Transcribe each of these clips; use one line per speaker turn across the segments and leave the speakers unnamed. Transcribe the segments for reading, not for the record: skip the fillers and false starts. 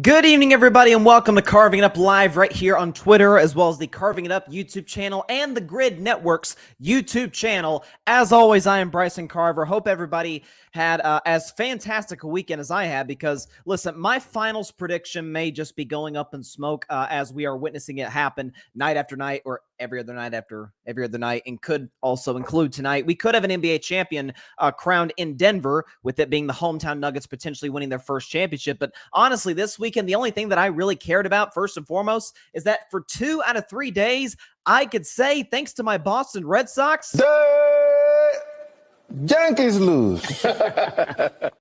Good evening, everybody, and welcome to Carving It Up Live right here on Twitter, as well as the Carving It Up YouTube channel and the Grid Network's YouTube channel. As always, I am Bryson Carver. Hope everybody had as fantastic a weekend as I had, because, listen, my finals prediction may just be going up in smoke as we are witnessing it happen night after night, or every other night after every other night, and could also include tonight. We could have an NBA champion crowned in Denver, with it being the hometown Nuggets potentially winning their first championship. But honestly, this weekend, the only thing that I really cared about, first and foremost, is that for 2 out of 3 days, I could say, thanks to my Boston Red Sox,
The Yankees lose.
I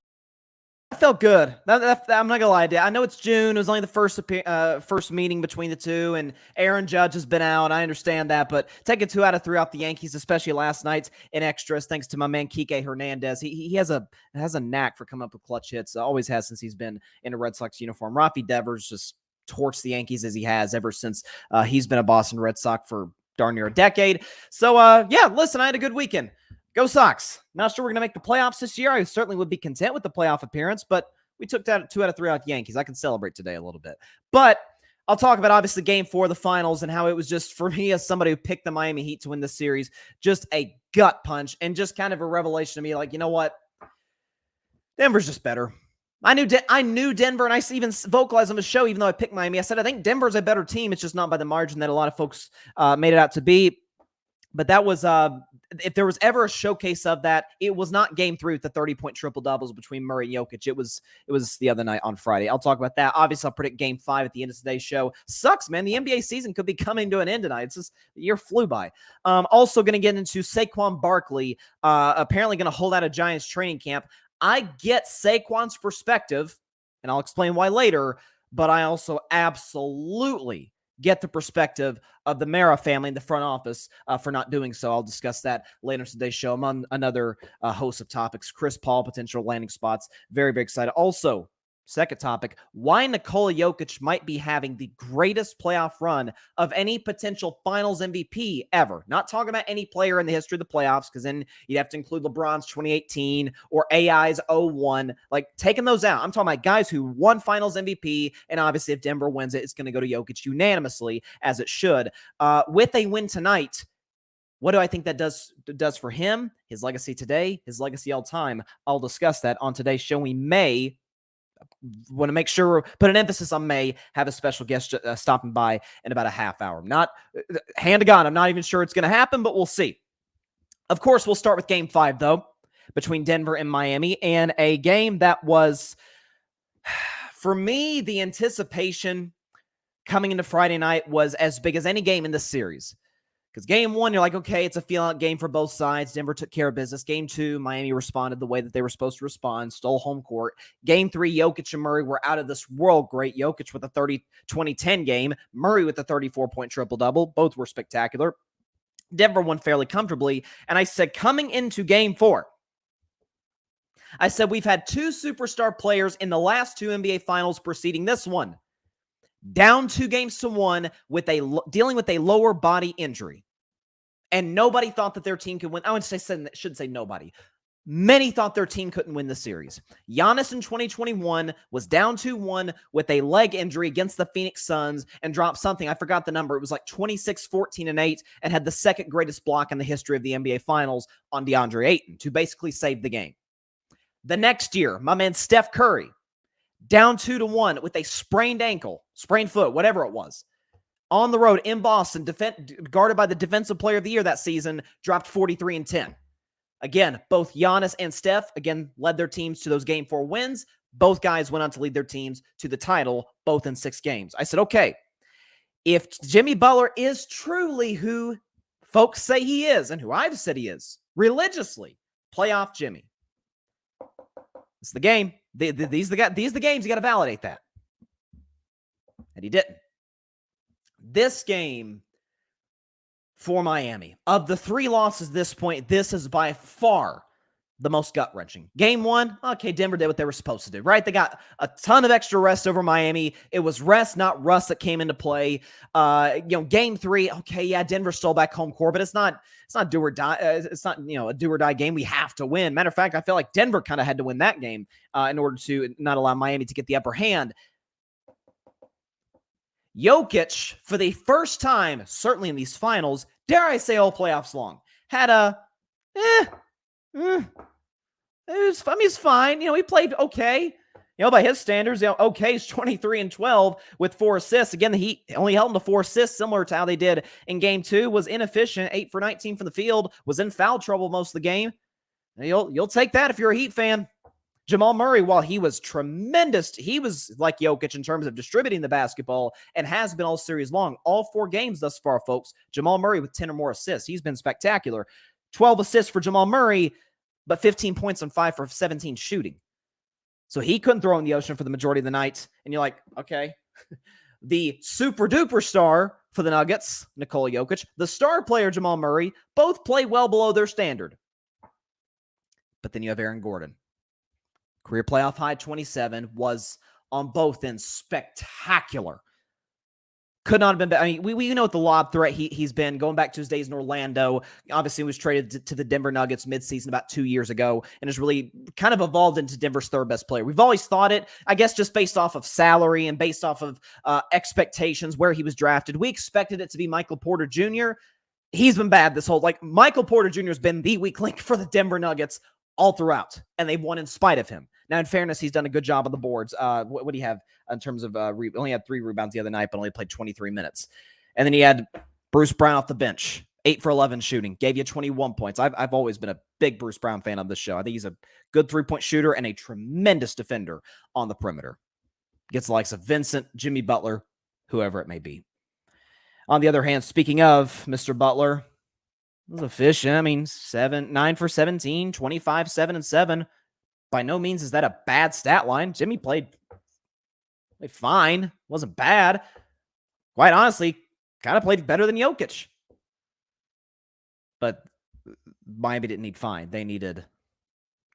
felt good. I'm not gonna lie, I know it's June. It was only the first meeting between the two, and Aaron Judge has been out. I understand that, but taking 2 out of 3 off the Yankees, especially last night in extras, thanks to my man Kike Hernandez. He has a knack for coming up with clutch hits. Always has since he's been in a Red Sox uniform. Rafi Devers just torched the Yankees as he has ever since he's been a Boston Red Sox for darn near a decade. So yeah, listen, I had a good weekend. Go Sox. Not sure we're going to make the playoffs this year. I certainly would be content with the playoff appearance, but we took that 2 out of 3 off Yankees. I can celebrate today a little bit. But I'll talk about, obviously, Game 4 of the finals and how it was just, for me as somebody who picked the Miami Heat to win this series, just a gut punch and just kind of a revelation to me. Like, you know what? Denver's just better. I knew Denver, and I even vocalized on the show, even though I picked Miami. I said, I think Denver's a better team. It's just not by the margin that a lot of folks made it out to be. But that was, if there was ever a showcase of that, it was not Game 3 with the 30-point triple-doubles between Murray and Jokić. It was the other night on Friday. I'll talk about that. Obviously, I'll predict Game 5 at the end of today's show. Sucks, man. The NBA season could be coming to an end tonight. It's just, the year flew by. Also going to get into Saquon Barkley, apparently going to hold out a Giants training camp. I get Saquon's perspective, and I'll explain why later, but I also absolutely get the perspective of the Mara family in the front office for not doing so. I'll discuss that later in today's show. I'm on another host of topics. Chris Paul, potential landing spots. Very, very excited. Also, second topic, why Nikola Jokić might be having the greatest playoff run of any potential finals MVP ever. Not talking about any player in the history of the playoffs, because then you'd have to include LeBron's 2018 or AI's 01. Like, taking those out. I'm talking about guys who won finals MVP, and obviously if Denver wins it, it's going to go to Jokić unanimously, as it should. With a win tonight, what do I think that does for him, his legacy today, his legacy all time? I'll discuss that on today's show. We may want to make sure, put an emphasis on may have a special guest stopping by in about a half hour. Not hand to God, I'm not even sure it's going to happen, but we'll see. Of course, we'll start with Game 5, though, between Denver and Miami, and a game that was, for me, the anticipation coming into Friday night was as big as any game in this series. Because Game 1, you're like, okay, it's a feel-out game for both sides. Denver took care of business. Game 2, Miami responded the way that they were supposed to respond, stole home court. Game 3, Jokić and Murray were out of this world great. Jokić with a 30-20-10 game. Murray with a 34-point triple-double. Both were spectacular. Denver won fairly comfortably. And I said, coming into Game 4, I said, we've had 2 superstar players in the last 2 NBA Finals preceding this one down 2-1 with dealing with a lower body injury. And nobody thought that their team could win. I should say nobody. Many thought their team couldn't win the series. Giannis in 2021 was down 2-1 with a leg injury against the Phoenix Suns and dropped something. I forgot the number. It was like 26, 14, and 8, and had the second greatest block in the history of the NBA Finals on DeAndre Ayton to basically save the game. The next year, my man Steph Curry, down 2-1 with a sprained ankle, sprained foot, whatever it was, on the road in Boston, guarded by the Defensive Player of the Year that season, dropped 43 and 10. Again, both Giannis and Steph, again, led their teams to those Game 4 wins. Both guys went on to lead their teams to the title, both in 6 games. I said, okay, if Jimmy Butler is truly who folks say he is, and who I've said he is, religiously, playoff Jimmy. It's the game. These are the games. You got to validate that. And he didn't. This game for Miami, of the 3 losses at this point, this is by far the most gut-wrenching. Game 1, okay, Denver did what they were supposed to do, right? They got a ton of extra rest over Miami. It was rest, not rust, that came into play. Game 3, okay, yeah, Denver stole back home court, but it's not do or die. It's not, a do or die game. We have to win. Matter of fact, I feel like Denver kind of had to win that game in order to not allow Miami to get the upper hand. Jokić, for the first time, certainly in these finals, dare I say all playoffs long, had a, it's fine. He played okay. By his standards, okay is 23-12 with 4 assists. Again, the Heat only held him to 4 assists, similar to how they did in game 2. Was inefficient, 8 for 19 from the field, was in foul trouble most of the game. You'll take that if you're a Heat fan. Jamal Murray, while he was tremendous, he was like Jokić in terms of distributing the basketball and has been all series long. All 4 games thus far, folks. Jamal Murray with 10 or more assists. He's been spectacular. 12 assists for Jamal Murray, but 15 points on 5 for 17 shooting. So he couldn't throw in the ocean for the majority of the night. And you're like, okay. The super duper star for the Nuggets, Nikola Jokić, the star player, Jamal Murray, both play well below their standard. But then you have Aaron Gordon. Career playoff high 27, was on both ends spectacular. Could not have been better. I mean, we know what the lob threat he's been going back to his days in Orlando. Obviously, he was traded to the Denver Nuggets midseason about 2 years ago and has really kind of evolved into Denver's third best player. We've always thought it, I guess, just based off of salary and based off of expectations where he was drafted. We expected it to be Michael Porter Jr. He's been bad this whole, Michael Porter Jr. has been the weak link for the Denver Nuggets all throughout, and they've won in spite of him. Now, in fairness, he's done a good job on the boards. What do you have in terms of only had 3 rebounds the other night, but only played 23 minutes. And then he had Bruce Brown off the bench, 8 for 11 shooting, gave you 21 points. I've always been a big Bruce Brown fan of this show. I think he's a good 3-point shooter and a tremendous defender on the perimeter. Gets the likes of Vincent, Jimmy Butler, whoever it may be. On the other hand, speaking of Mr. Butler, he was efficient. I mean, 9 for 17, 25, 7 and 7. By no means is that a bad stat line. Jimmy played fine. Wasn't bad. Quite honestly, kind of played better than Jokić. But Miami didn't need fine. They needed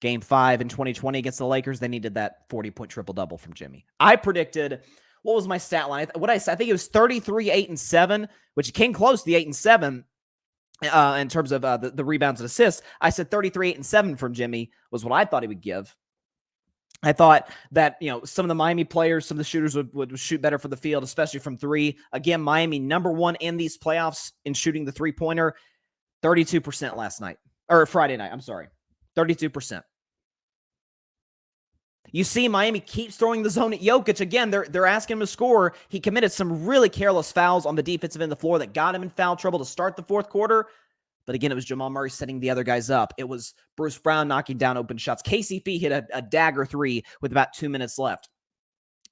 Game 5 in 2020 against the Lakers. They needed that 40-point triple-double from Jimmy. I predicted, what was my stat line? What I said, I think it was 33, 8 and 7, which came close to the 8 and 7 in terms of the rebounds and assists. I said 33, 8 and 7 from Jimmy was what I thought he would give. I thought that, some of the Miami players, some of the shooters would shoot better for the field, especially from 3. Again, Miami number 1 in these playoffs in shooting the 3-pointer, 32% last night, or Friday night. I'm sorry, 32%. You see Miami keeps throwing the zone at Jokić. Again, they're asking him to score. He committed some really careless fouls on the defensive end of the floor that got him in foul trouble to start the fourth quarter. But again, it was Jamal Murray setting the other guys up. It was Bruce Brown knocking down open shots. KCP hit a dagger 3 with about 2 minutes left.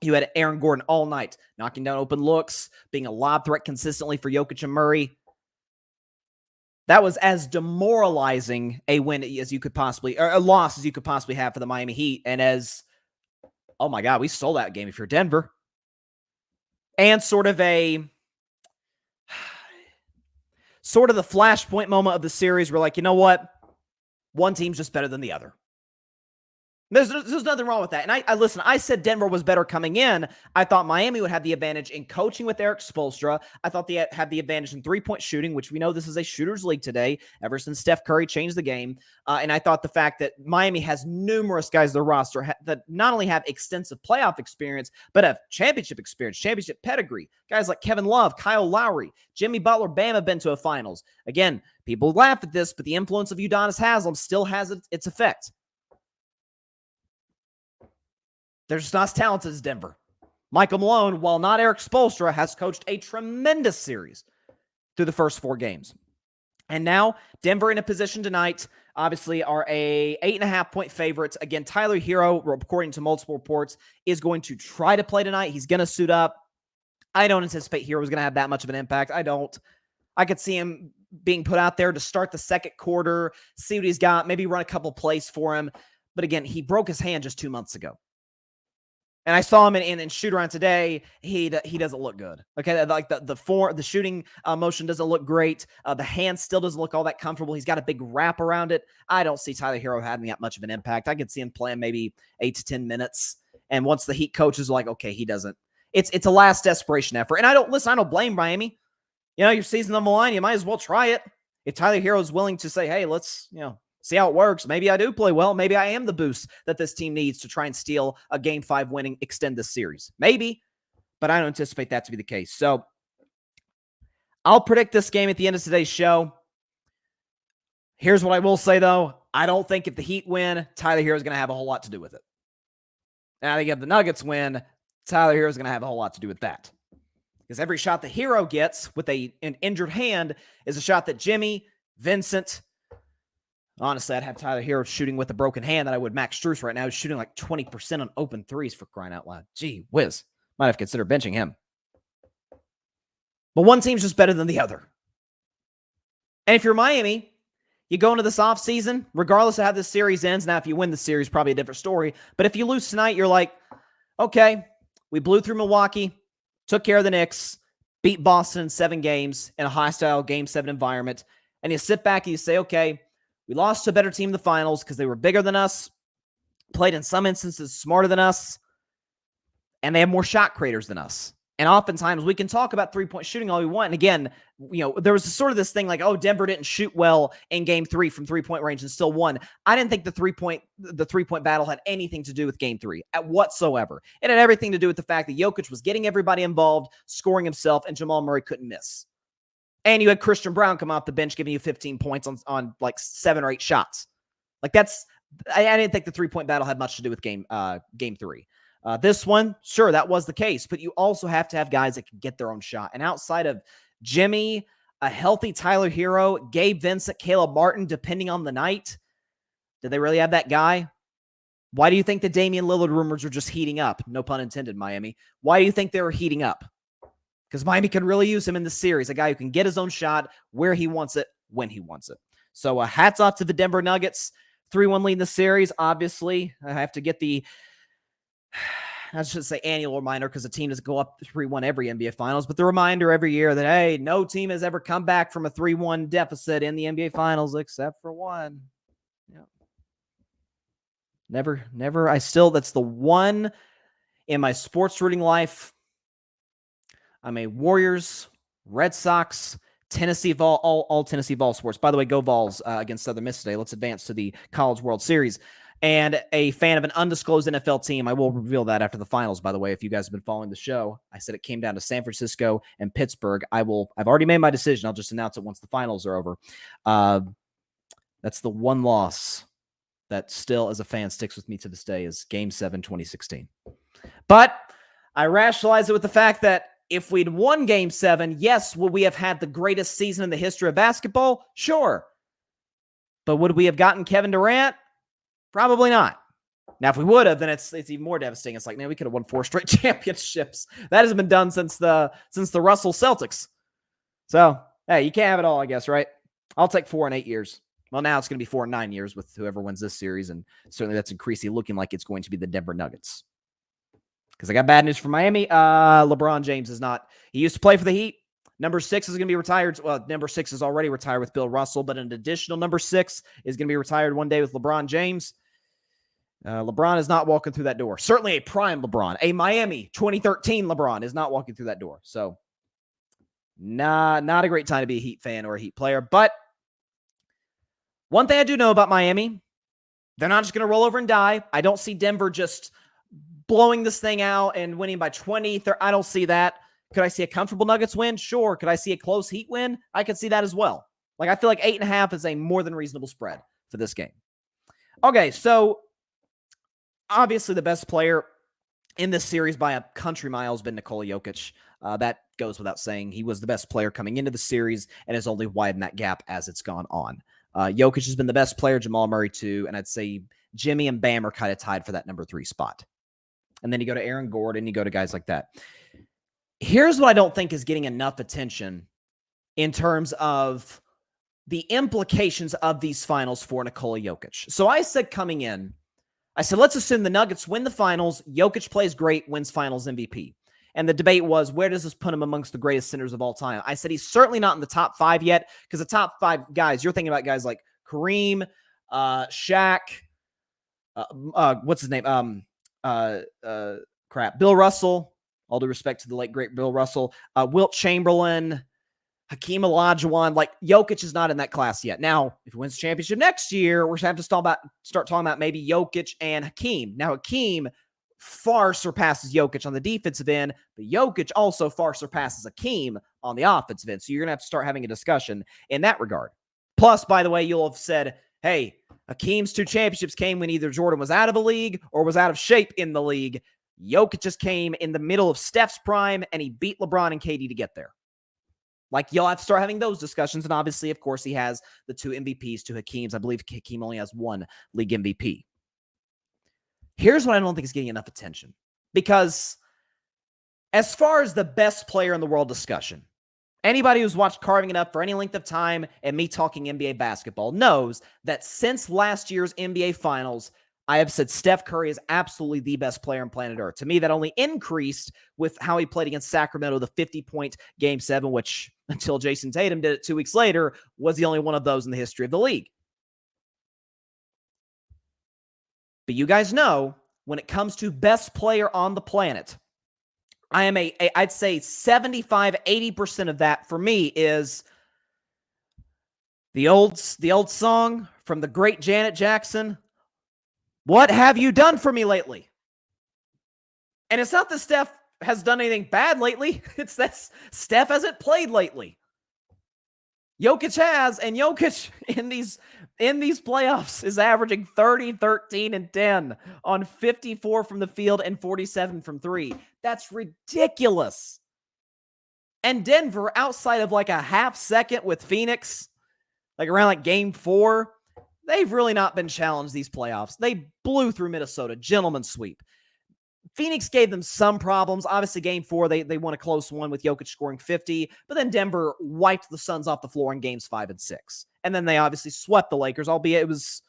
You had Aaron Gordon all night, knocking down open looks, being a lob threat consistently for Jokić and Murray. That was as demoralizing a win as you could possibly, or a loss as you could possibly have for the Miami Heat. And as, oh my God, we stole that game if you're Denver. And sort of the flashpoint moment of the series. We're like, you know what? One team's just better than the other. There's nothing wrong with that. And listen, I said Denver was better coming in. I thought Miami would have the advantage in coaching with Eric Spoelstra. I thought they had the advantage in 3-point shooting, which we know this is a shooter's league today, ever since Steph Curry changed the game. And I thought the fact that Miami has numerous guys on their roster that not only have extensive playoff experience, but have championship experience, championship pedigree. Guys like Kevin Love, Kyle Lowry, Jimmy Butler, Bam have been to a finals. Again, people laugh at this, but the influence of Udonis Haslem still has its effect. They're just not as talented as Denver. Michael Malone, while not Eric Spoelstra, has coached a tremendous series through the first 4 games. And now Denver in a position tonight, obviously, are a 8.5-point favorites. Again, Tyler Hero, according to multiple reports, is going to try to play tonight. He's going to suit up. I don't anticipate Hero is going to have that much of an impact. I don't. I could see him being put out there to start the second quarter, see what he's got, maybe run a couple plays for him. But again, he broke his hand just 2 months ago. And I saw him in shoot around today. He doesn't look good. Okay, like the shooting motion doesn't look great. The hand still doesn't look all that comfortable. He's got a big wrap around it. I don't see Tyler Hero having that much of an impact. I could see him playing maybe 8 to 10 minutes. And once the Heat coach is like, okay, he doesn't. It's a last desperation effort. And I don't blame Miami. Your season's on the line. You might as well try it. If Tyler Hero is willing to say, hey, let's see how it works. Maybe I do play well. Maybe I am the boost that this team needs to try and steal a Game 5 winning, extend this series. Maybe. but I don't anticipate that to be the case. So I'll predict this game at the end of today's show. Here's what I will say, though. I don't think if the Heat win, Tyler Hero is going to have a whole lot to do with it. And I think if the Nuggets win, Tyler Hero is going to have a whole lot to do with that. Because every shot the Hero gets with an injured hand is a shot that Jimmy, Vincent, honestly, I'd have Tyler Hero shooting with a broken hand that I would Max Strus right now. He's shooting like 20% on open threes, for crying out loud. Gee whiz. Might have considered benching him. But one team's just better than the other. And if you're Miami, you go into this offseason, regardless of how this series ends. Now, if you win the series, probably a different story. But if you lose tonight, you're like, okay, we blew through Milwaukee, took care of the Knicks, beat Boston in 7 games in a hostile Game 7 environment. And you sit back and you say, okay, we lost to a better team in the finals because they were bigger than us, played in some instances smarter than us, and they have more shot creators than us. And oftentimes we can talk about three-point shooting all we want. And again, there was sort of this thing like, oh, Denver didn't shoot well in Game 3 from three-point range and still won. I didn't think the three-point battle had anything to do with Game 3 whatsoever. It had everything to do with the fact that Jokić was getting everybody involved, scoring himself, and Jamal Murray couldn't miss. And you had Christian Brown come off the bench giving you 15 points on like 7 or 8 shots. Like I didn't think the three-point battle had much to do with Game 3. This one, sure, that was the case, but you also have to have guys that can get their own shot. And outside of Jimmy, a healthy Tyler Hero, Gabe Vincent, Caleb Martin, depending on the night, did they really have that guy? Why do you think the Damian Lillard rumors are just heating up? No pun intended, Miami. Why do you think they were heating up? Because Miami could really use him in the series, a guy who can get his own shot where he wants it, when he wants it. So hats off to the Denver Nuggets. 3-1 lead in the series. Obviously, I have to get I should say annual reminder because the team doesn't go up 3-1 every NBA Finals, but the reminder every year that, hey, no team has ever come back from a 3-1 deficit in the NBA Finals except for one. Yeah. Never. That's the one in my sports rooting life. I'm a Warriors, Red Sox, Tennessee Vol, all Tennessee Vol sports. By the way, go Vols against Southern Miss today. Let's advance to the College World Series. And a fan of an undisclosed NFL team. I will reveal that after the finals, by the way, if you guys have been following the show. I said it came down to San Francisco and Pittsburgh. I've already made my decision. I'll just announce it once the finals are over. That's the one loss that still, as a fan, sticks with me to this day is Game 7, 2016. But I rationalize it with the fact that if we'd won Game 7, yes, would we have had the greatest season in the history of basketball? Sure. But would we have gotten Kevin Durant? Probably not. Now, if we would have, then it's even more devastating. It's like, man, we could have won 4 straight championships. That hasn't been done since the Russell Celtics. So, hey, you can't have it all, I guess, right? I'll take 4 in 8 years. Well, now it's going to be 4 in 9 years with whoever wins this series, and certainly that's increasingly looking like it's going to be the Denver Nuggets. Because I got bad news for Miami. LeBron James is not. He used to play for the Heat. Number 6 is going to be retired. Well, number 6 is already retired with Bill Russell, but an additional number 6 is going to be retired one day with LeBron James. LeBron is not walking through that door. Certainly a prime LeBron. A Miami 2013 LeBron is not walking through that door. So, not a great time to be a Heat fan or a Heat player. But one thing I do know about Miami, they're not just going to roll over and die. I don't see Denver just blowing this thing out and winning by 20. I don't see that. Could I see a comfortable Nuggets win? Sure. Could I see a close Heat win? I could see that as well. Like, I feel like 8.5 is a more than reasonable spread for this game. Okay, so obviously the best player in this series by a country mile has been Nikola Jokić. That goes without saying. He was the best player coming into the series and has only widened that gap as it's gone on. Jokić has been the best player, Jamal Murray too, and I'd say Jimmy and Bam are kind of tied for that number 3 spot. And then you go to Aaron Gordon, you go to guys like that. Here's what I don't think is getting enough attention in terms of the implications of these finals for Nikola Jokić. So I said coming in, I said, let's assume the Nuggets win the finals. Jokić plays great, wins finals MVP. And the debate was, where does this put him amongst the greatest centers of all time? I said, he's certainly not in the top 5 yet, because the top 5 guys, you're thinking about guys like Kareem, Shaq, what's his name? Bill Russell, all due respect to the late, great Bill Russell, Wilt Chamberlain, Hakeem Olajuwon. Like, Jokić is not in that class yet. Now, if he wins the championship next year, we're going to have to start talking about maybe Jokić and Hakeem. Now, Hakeem, far surpasses Jokić on the defensive end, but Jokić also far surpasses Hakeem on the offensive end. So you're going to have to start having a discussion in that regard. Plus, by the way, you'll have said, hey, Hakeem's 2 championships came when either Jordan was out of a league or was out of shape in the league. Jokić just came in the middle of Steph's prime, and he beat LeBron and KD to get there. Like, you'll have to start having those discussions. And obviously, of course, he has the 2 MVPs to Hakeem's. I believe Hakeem only has 1 league MVP. Here's what I don't think is getting enough attention. Because as far as the best player in the world discussion, anybody who's watched Carving It Up for any length of time and me talking NBA basketball knows that since last year's NBA Finals, I have said Steph Curry is absolutely the best player on planet Earth. To me, that only increased with how he played against Sacramento, the 50-point Game 7, which, until Jason Tatum did it 2 weeks later, was the only one of those in the history of the league. But you guys know, when it comes to best player on the planet, I am I'd say 75-80% of that for me is the old song from the great Janet Jackson, "What have you done for me lately?" And it's not that Steph has done anything bad lately. It's that Steph hasn't played lately. Jokić has, and Jokić in these playoffs is averaging 30, 13, and 10 on 54 from the field and 47 from 3. That's ridiculous. And Denver, outside of like a half second with Phoenix, like around like game 4, they've really not been challenged these playoffs. They blew through Minnesota, gentleman's sweep. Phoenix gave them some problems. Obviously, game 4, they won a close one with Jokić scoring 50, but then Denver wiped the Suns off the floor in games 5 and 6. And then they obviously swept the Lakers, albeit it was,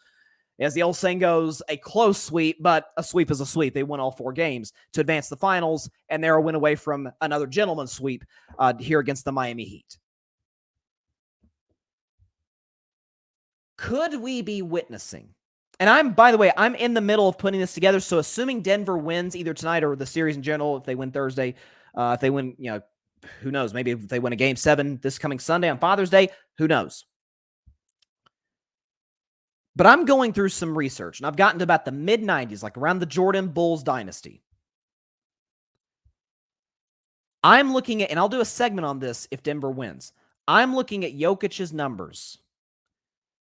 as the old saying goes, a close sweep, but a sweep is a sweep. They won all 4 games to advance the finals, and they're a win away from another gentleman's sweep here against the Miami Heat. Could we be witnessing? And by the way, I'm in the middle of putting this together. So assuming Denver wins either tonight or the series in general, if they win Thursday, if they win, who knows? Maybe if they win a game 7 this coming Sunday on Father's Day, who knows? But I'm going through some research, and I've gotten to about the mid-90s, like around the Jordan Bulls dynasty. I'm looking at, and I'll do a segment on this if Denver wins. I'm looking at Jokic's numbers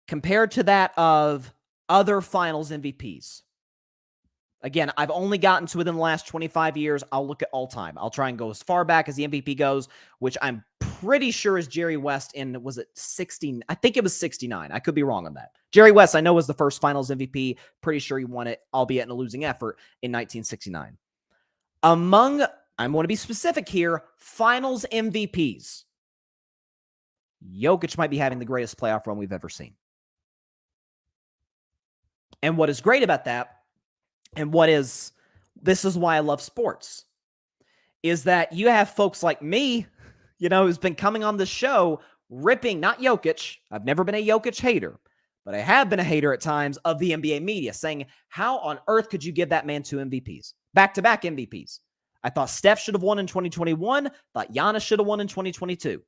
compared to that of other finals MVPs. Again, I've only gotten to within the last 25 years. I'll look at all time. I'll try and go as far back as the MVP goes, which I'm pretty sure is Jerry West in, was it 16? I think it was 69. I could be wrong on that. Jerry West, I know, was the first finals MVP. Pretty sure he won it, albeit in a losing effort, in 1969. Among, I'm going to be specific here, finals MVPs, Jokić might be having the greatest playoff run we've ever seen. And what is great about that, and this is why I love sports, is that you have folks like me, who's been coming on this show ripping, not Jokić. I've never been a Jokić hater, but I have been a hater at times of the NBA media, saying, how on earth could you give that man 2 MVPs? Back-to-back MVPs. I thought Steph should have won in 2021, thought Giannis should have won in 2022.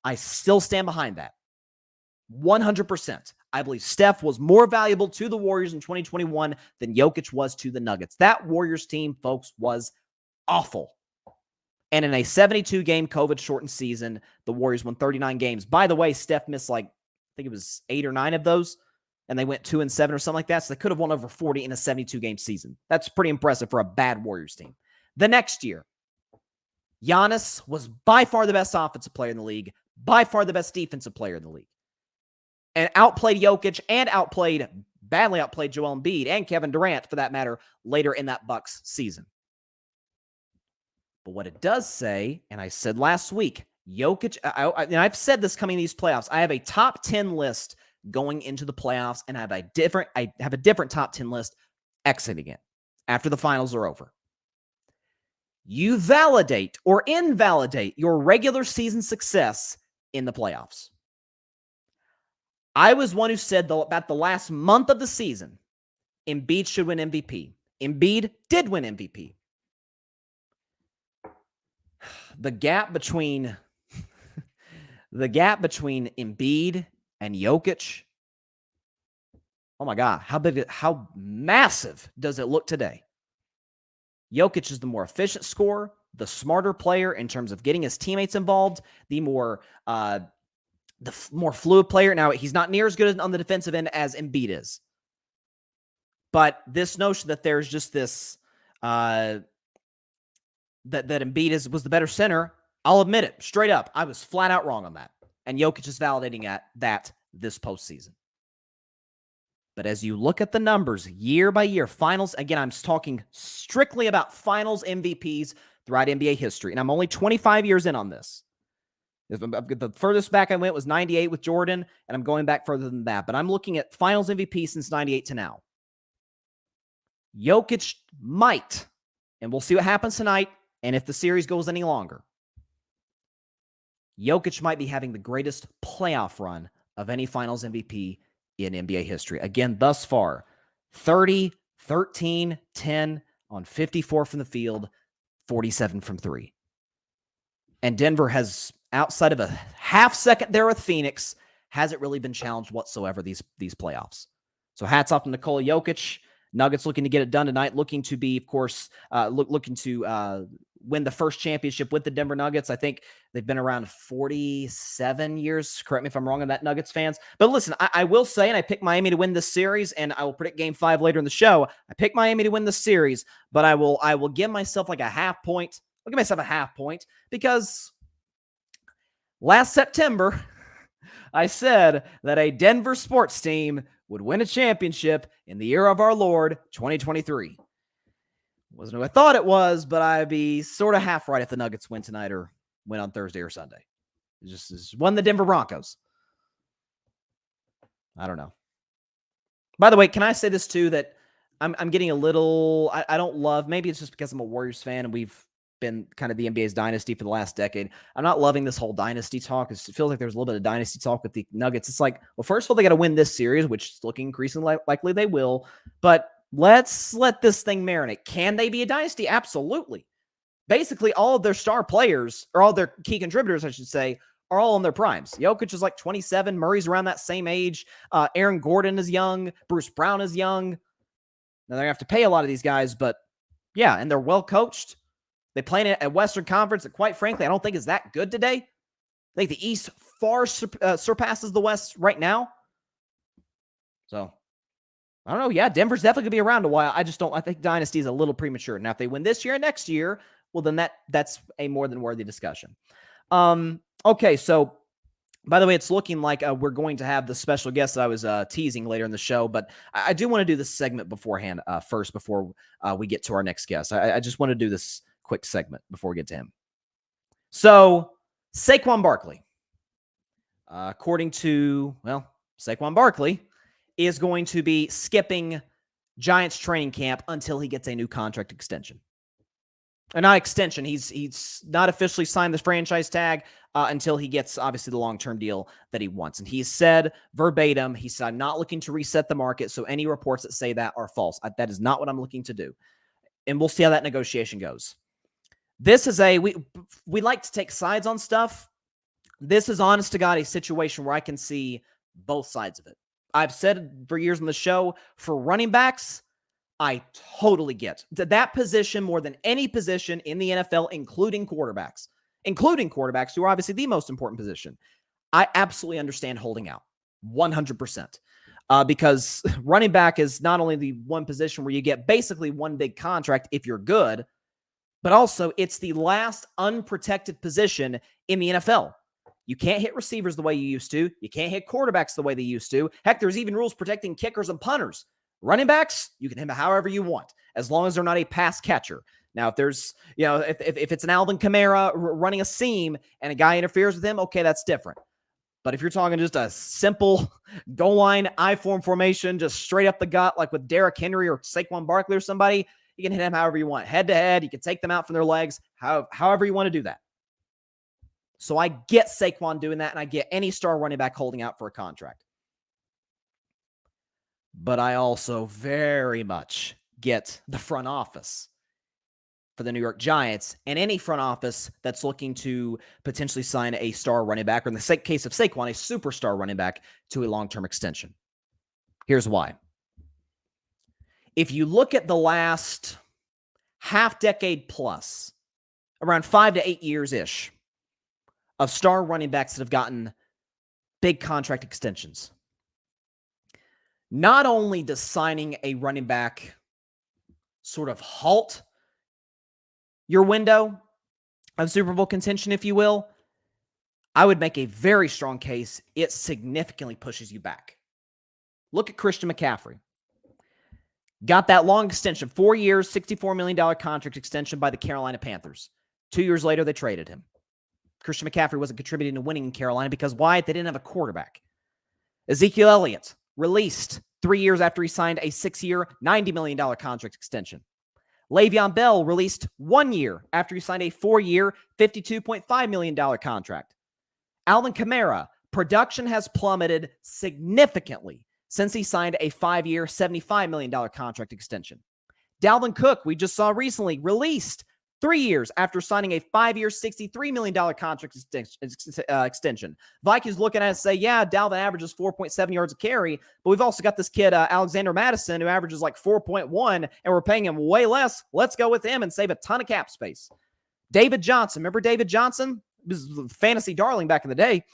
I still stand behind that. 100%. I believe Steph was more valuable to the Warriors in 2021 than Jokić was to the Nuggets. That Warriors team, folks, was awful. And in a 72-game COVID-shortened season, the Warriors won 39 games. By the way, Steph missed I think it was 8 or 9 of those, and they went 2-7 or something like that. So they could have won over 40 in a 72-game season. That's pretty impressive for a bad Warriors team. The next year, Giannis was by far the best offensive player in the league, by far the best defensive player in the league, and outplayed Jokić and badly outplayed Joel Embiid and Kevin Durant, for that matter, later in that Bucks season. But what it does say, and I said last week, Jokić, and I've said this coming to these playoffs, I have a top 10 list going into the playoffs, and I have a different top 10 list exiting it after the finals are over. You validate or invalidate your regular season success in the playoffs. I was one who said about the last month of the season, Embiid should win MVP. Embiid did win MVP. The gap between Embiid and Jokić, oh my God, how massive does it look today? Jokić is the more efficient scorer, the smarter player in terms of getting his teammates involved, the more fluid player. Now, he's not near as good on the defensive end as Embiid is. But this notion that there's just this that Embiid was the better center, I'll admit it straight up. I was flat out wrong on that. And Jokić is validating that this postseason. But as you look at the numbers year by year, finals, again, I'm talking strictly about finals MVPs throughout NBA history. And I'm only 25 years in on this. The furthest back I went was 98 with Jordan, and I'm going back further than that. But I'm looking at finals MVP since 98 to now. Jokić might, and we'll see what happens tonight, and if the series goes any longer, Jokić might be having the greatest playoff run of any finals MVP in NBA history. Again, thus far, 30, 13, 10 on 54 from the field, 47 from three. And Denver has, outside of a half second there with Phoenix, hasn't really been challenged whatsoever these playoffs. So hats off to Nikola Jokić. Nuggets looking to get it done tonight, looking to be, of course, looking to win the first championship with the Denver Nuggets. I think they've been around 47 years. Correct me if I'm wrong on that, Nuggets fans. But listen, I will say, and I picked Miami to win this series, and I will predict Game 5 later in the show. I picked Miami to win the series, but I will give myself like a half point. I'll give myself a half point because last September, I said that a Denver sports team would win a championship in the year of our Lord, 2023. Wasn't who I thought it was, but I'd be sort of half right if the Nuggets win tonight or win on Thursday or Sunday. It just won the Denver Broncos. I don't know. By the way, can I say this too, that I'm getting a little, I don't love, maybe it's just because I'm a Warriors fan and we've been kind of the NBA's dynasty for the last decade. I'm not loving this whole dynasty talk. It feels like there's a little bit of dynasty talk with the Nuggets. It's like, well, first of all, they got to win this series, which is looking increasingly likely they will. But let's let this thing marinate. Can they be a dynasty? Absolutely. Basically, all of their star players, or all their key contributors, I should say, are all in their primes. Jokić is like 27. Murray's around that same age. Aaron Gordon is young. Bruce Brown is young. Now, they're going to have to pay a lot of these guys, but yeah, and they're well coached. They play in a Western Conference that, quite frankly, I don't think is that good today. I think the East far surpasses the West right now. So, I don't know. Yeah, Denver's definitely going to be around a while. I think Dynasty is a little premature. Now, if they win this year and next year, well, then that's a more than worthy discussion. Okay, so, by the way, it's looking like we're going to have the special guest that I was teasing later in the show, but I do want to do this segment beforehand first before we get to our next guest. I just want to do this quick segment before we get to him. So, Saquon Barkley, according to, Saquon Barkley is going to be skipping Giants training camp until he gets a new contract extension. Or not extension. He's not officially signed the franchise tag until he gets, obviously, the long-term deal that he wants. And he said verbatim, he said, I'm not looking to reset the market, so any reports that say that are false. That is not what I'm looking to do. And we'll see how that negotiation goes. This is we like to take sides on stuff. This is, honest to God, a situation where I can see both sides of it. I've said for years on the show, for running backs, I totally get that position more than any position in the NFL, including quarterbacks who are obviously the most important position. I absolutely understand holding out 100%. Because running back is not only the one position where you get basically one big contract if you're good, but also it's the last unprotected position in the NFL. You can't hit receivers the way you used to. You can't hit quarterbacks the way they used to. Heck, there's even rules protecting kickers and punters. Running backs, you can hit them however you want, as long as they're not a pass catcher. Now, if there's, if it's an Alvin Kamara running a seam and a guy interferes with him, okay, that's different. But if you're talking just a simple goal line I-form formation, just straight up the gut, like with Derrick Henry or Saquon Barkley or somebody, you can hit them however you want. Head to head, you can take them out from their legs, however you want to do that. So I get Saquon doing that, and I get any star running back holding out for a contract. But I also very much get the front office for the New York Giants and any front office that's looking to potentially sign a star running back, or in the case of Saquon, a superstar running back to a long-term extension. Here's why. If you look at the last half-decade plus, around 5 to 8 years-ish, of star running backs that have gotten big contract extensions. Not only does signing a running back sort of halt your window of Super Bowl contention, if you will, I would make a very strong case it significantly pushes you back. Look at Christian McCaffrey. Got that long extension, 4 years, $64 million contract extension by the Carolina Panthers. 2 years later, they traded him. Christian McCaffrey wasn't contributing to winning in Carolina because why? They didn't have a quarterback. Ezekiel Elliott released 3 years after he signed a 6-year, $90 million contract extension. Le'Veon Bell released 1 year after he signed a 4-year, $52.5 million contract. Alvin Kamara, production has plummeted significantly since he signed a 5-year, $75 million contract extension. Dalvin Cook, we just saw recently, released 3 years after signing a 5-year, $63 million contract extension. Vikings looking at it and say, yeah, Dalvin averages 4.7 yards a carry, but we've also got this kid, Alexander Madison, who averages like 4.1, and we're paying him way less. Let's go with him and save a ton of cap space. David Johnson, remember David Johnson? He was a fantasy darling back in the day.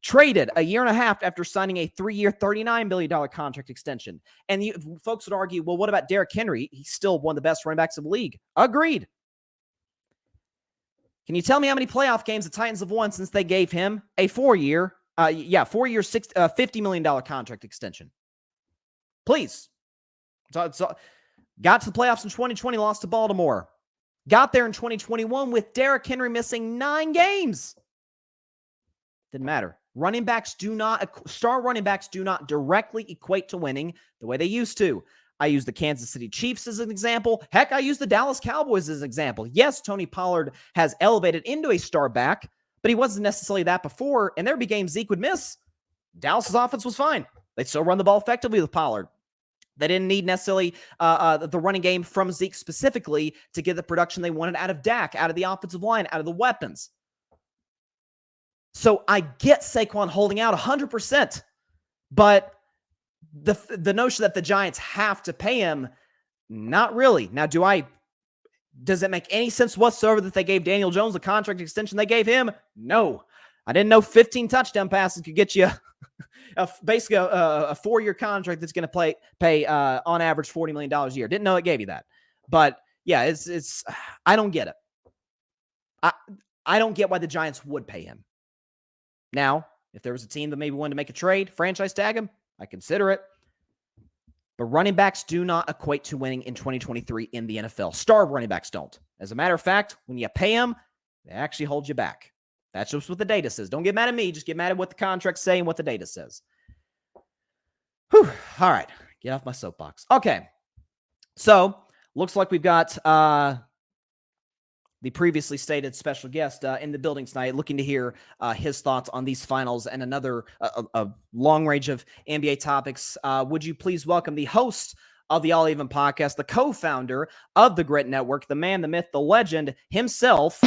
Traded a year and a half after signing a 3-year, $39 million contract extension. And folks would argue, well, what about Derrick Henry? He's still one of the best running backs of the league. Agreed. Can you tell me how many playoff games the Titans have won since they gave him a 4-year, $50 million contract extension? Please. Got to the playoffs in 2020, lost to Baltimore. Got there in 2021 with Derrick Henry missing 9 games. Didn't matter. Star running backs do not directly equate to winning the way they used to. I use the Kansas City Chiefs as an example. Heck, I use the Dallas Cowboys as an example. Yes, Tony Pollard has elevated into a star back, but he wasn't necessarily that before, and there'd be games Zeke would miss. Dallas's offense was fine. They'd still run the ball effectively with Pollard. They didn't need necessarily the running game from Zeke specifically to get the production they wanted out of Dak, out of the offensive line, out of the weapons. So I get Saquon holding out 100%, but the notion that the Giants have to pay him, not really. Now, does it make any sense whatsoever that they gave Daniel Jones the contract extension they gave him? No. I didn't know 15 touchdown passes could get you basically a 4-year contract that's going to pay on average $40 million a year. Didn't know it gave you that. But yeah, it's I don't get it. I don't get why the Giants would pay him. Now, if there was a team that maybe wanted to make a trade, franchise tag him, I consider it. But running backs do not equate to winning in 2023 in the NFL. Star running backs don't. As a matter of fact, when you pay them, they actually hold you back. That's just what the data says. Don't get mad at me. Just get mad at what the contracts say and what the data says. Whew. All right. Get off my soapbox. Okay. So, looks like we've got the previously stated special guest in the building tonight, looking to hear his thoughts on these finals and another a long range of NBA topics. Would you please welcome the host of the All Even podcast, the co-founder of the Grit Network, the man, the myth, the legend himself,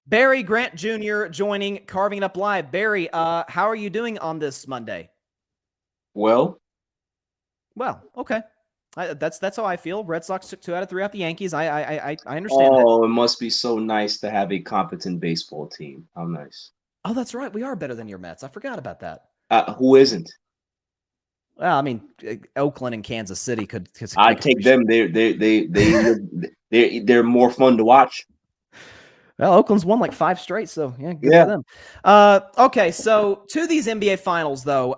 Barry Grant Jr. joining Carving It Up Live. Barry, how are you doing on this Monday?
Well,
okay. That's how I feel. Red Sox took 2 out of 3 off the Yankees. I understand that.
Oh, it must be so nice to have a competent baseball team. How nice.
Oh, that's right. We are better than your Mets. I forgot about that.
Who isn't?
Well, I mean, Oakland and Kansas City could
I take them. They're more fun to watch.
Well, Oakland's won like 5 straight, so yeah, good for them. Okay, so to these NBA Finals, though,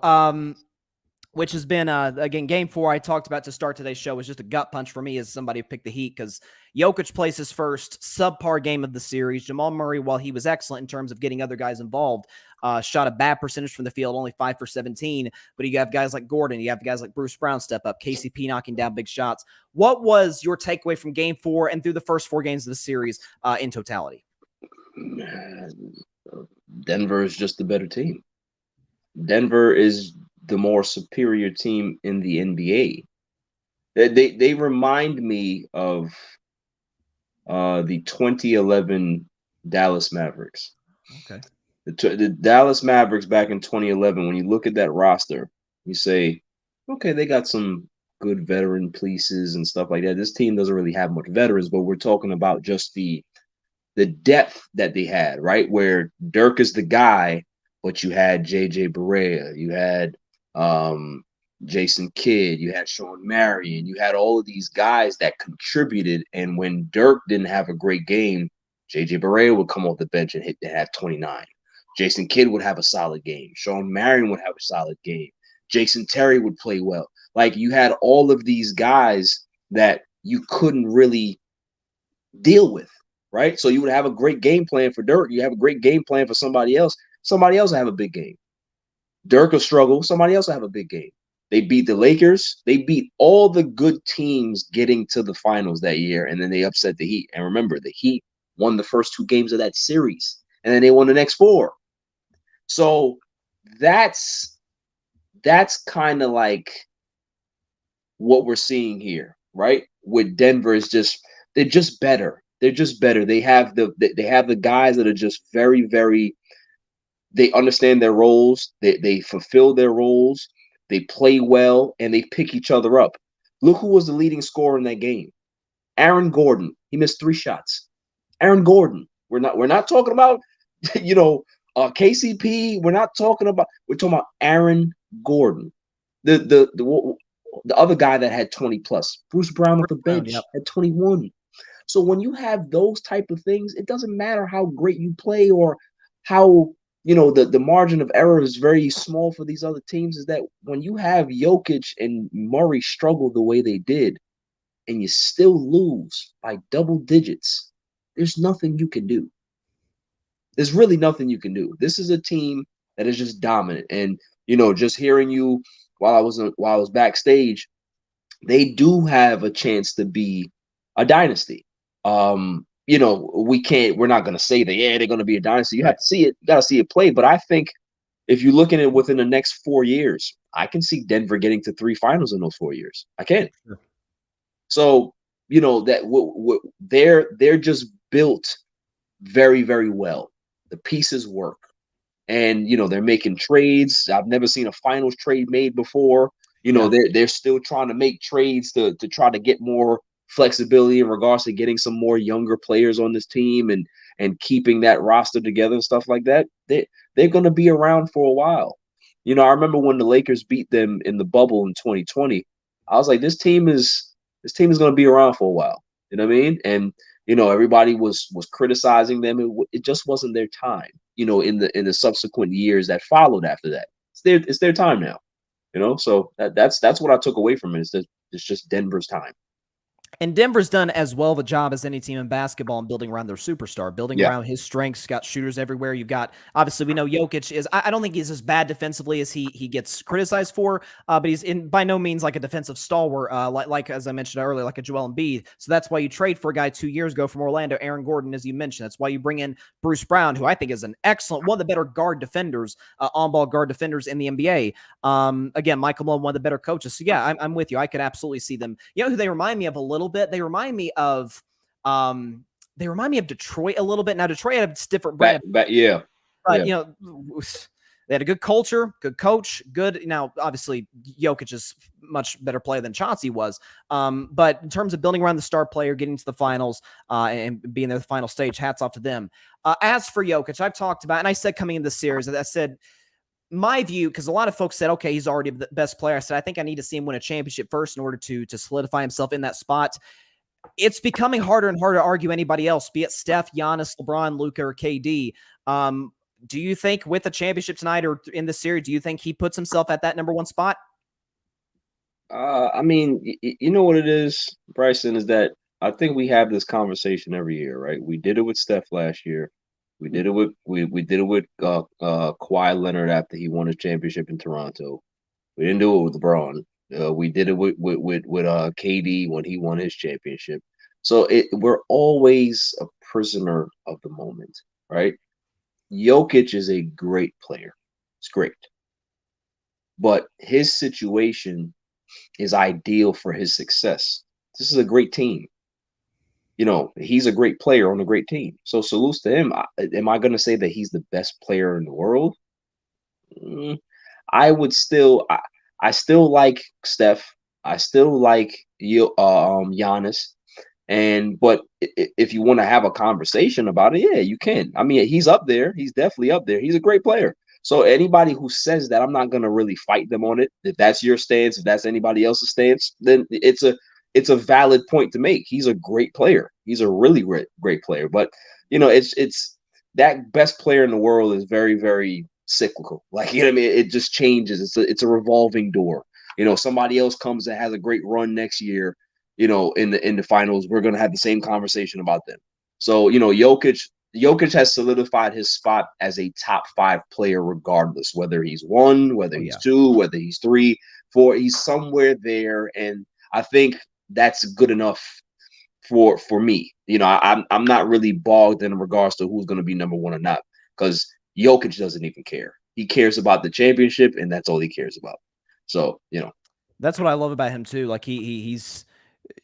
which has been, again, Game 4 I talked about to start today's show was just a gut punch for me as somebody who picked the Heat because Jokić plays his first subpar game of the series. Jamal Murray, while he was excellent in terms of getting other guys involved, shot a bad percentage from the field, only 5 for 17. But you have guys like Gordon, you have guys like Bruce Brown step up, KCP knocking down big shots. What was your takeaway from Game 4 and through the first 4 games of the series in totality?
Denver is just the better team. Denver is the more superior team in the NBA. They remind me of the 2011 Dallas Mavericks.
Okay.
The Dallas Mavericks back in 2011, when you look at that roster, You say, okay, they got some good veteran pieces and stuff like that. This team doesn't really have much veterans, but we're talking about just the depth that they had, right? Where Dirk is the guy, but you had JJ Barea, you had Jason Kidd, you had Sean Marion, you had all of these guys that contributed. And when Dirk didn't have a great game, JJ Barea would come off the bench and have 29. Jason Kidd would have a solid game. Sean Marion would have a solid game. Jason Terry would play well. Like you had all of these guys that you couldn't really deal with, right? So you would have a great game plan for Dirk. You have a great game plan for somebody else. Somebody else will have a big game. Dirk will struggle. Somebody else will have a big game. They beat the Lakers. They beat all the good teams getting to the finals that year, and then they upset the Heat. And remember, the Heat won the first 2 games of that series, and then they won the next 4. So that's kind of like what we're seeing here, right? With Denver is just they're just better. They're just better. They have the guys that are just very, very. They understand their roles. They fulfill their roles. They play well and they pick each other up. Look who was the leading scorer in that game. Aaron Gordon. He missed 3 shots. Aaron Gordon. We're not talking about KCP. We're talking about Aaron Gordon. The other guy that had 20 plus. Bruce Brown off the bench had 21. So when you have those type of things, it doesn't matter how great you play or how the margin of error is very small for these other teams. Is that when you have Jokic and Murray struggle the way they did, and you still lose by double digits, there's nothing you can do. There's really nothing you can do. This is a team that is just dominant. And just hearing you while I was backstage, they do have a chance to be a dynasty. We're not going to say that, they're going to be a dynasty. You have to see it. You got to see it play. But I think if you look at it within the next 4 years, I can see Denver getting to 3 finals in those 4 years. I can. Sure. So, they're just built very, very well. The pieces work. And, they're making trades. I've never seen a finals trade made before. They're still trying to make trades to try to get more flexibility in regards to getting some more younger players on this team and keeping that roster together and stuff like that. They're going to be around for a while. I remember when the Lakers beat them in the bubble in 2020, I was like, this team is going to be around for a while. You know what I mean? And everybody was criticizing them. It just wasn't their time. In the subsequent years that followed after that, it's their time now. So that's what I took away from it. Is that it's just Denver's time.
And Denver's done as well of a job as any team in basketball in building around their superstar, building around his strengths. Got shooters everywhere. You've got, obviously, we know Jokic is. I don't think he's as bad defensively as he gets criticized for, but he's by no means like a defensive stalwart, like as I mentioned earlier, like a Joel Embiid. So that's why you trade for a guy 2 years ago from Orlando, Aaron Gordon, as you mentioned. That's why you bring in Bruce Brown, who I think is an excellent, one of the better guard defenders, on-ball guard defenders in the NBA. Again, Michael Malone, one of the better coaches. So yeah, I'm with you. I could absolutely see them. Who they remind me of a little bit? They remind me of Detroit a little bit. Now Detroit had a different brand. But they had a good culture, good coach, good. Now, obviously, Jokic is much better player than Chauncey was. But in terms of building around the star player, getting to the finals, and being there the final stage, hats off to them. As for Jokic, I've talked about, and I said coming into the series, I said, my view, because a lot of folks said, okay, he's already the best player. I said, I think I need to see him win a championship first in order to solidify himself in that spot. It's becoming harder and harder to argue anybody else, be it Steph, Giannis, LeBron, Luka, or KD. Do you think with the championship tonight or in the series, do you think he puts himself at that number 1 spot?
I mean, you know what it is, Bryson, is that I think we have this conversation every year, right? We did it with Steph last year. We did it with Kawhi Leonard after he won his championship in Toronto. We didn't do it with LeBron. We did it with KD when he won his championship. So we're always a prisoner of the moment, right? Jokic is a great player. It's great. But his situation is ideal for his success. This is a great team. He's a great player on a great team. So salutes to him. Am I going to say that he's the best player in the world? I would still. I still like Steph. I still like Giannis. But if you want to have a conversation about it, yeah, you can. I mean, he's up there. He's definitely up there. He's a great player. So anybody who says that, I'm not gonna really fight them on it. If that's your stance, if that's anybody else's stance, then it's a valid point to make. He's a great player. He's a really great player. But it's that best player in the world is very, very cyclical. Like, you know what I mean? It just changes. It's a revolving door. Somebody else comes that has a great run next year, in the finals, we're gonna have the same conversation about them. So, Jokic has solidified his spot as a top 5 player, regardless whether he's 1, whether he's 2, whether he's 3, 4. He's somewhere there, and I think that's good enough for me. I'm not really bogged in regards to who's going to be number 1 or not, because Jokic doesn't even care. He cares about the championship, and that's all he cares about. So,
that's what I love about him too. Like he's.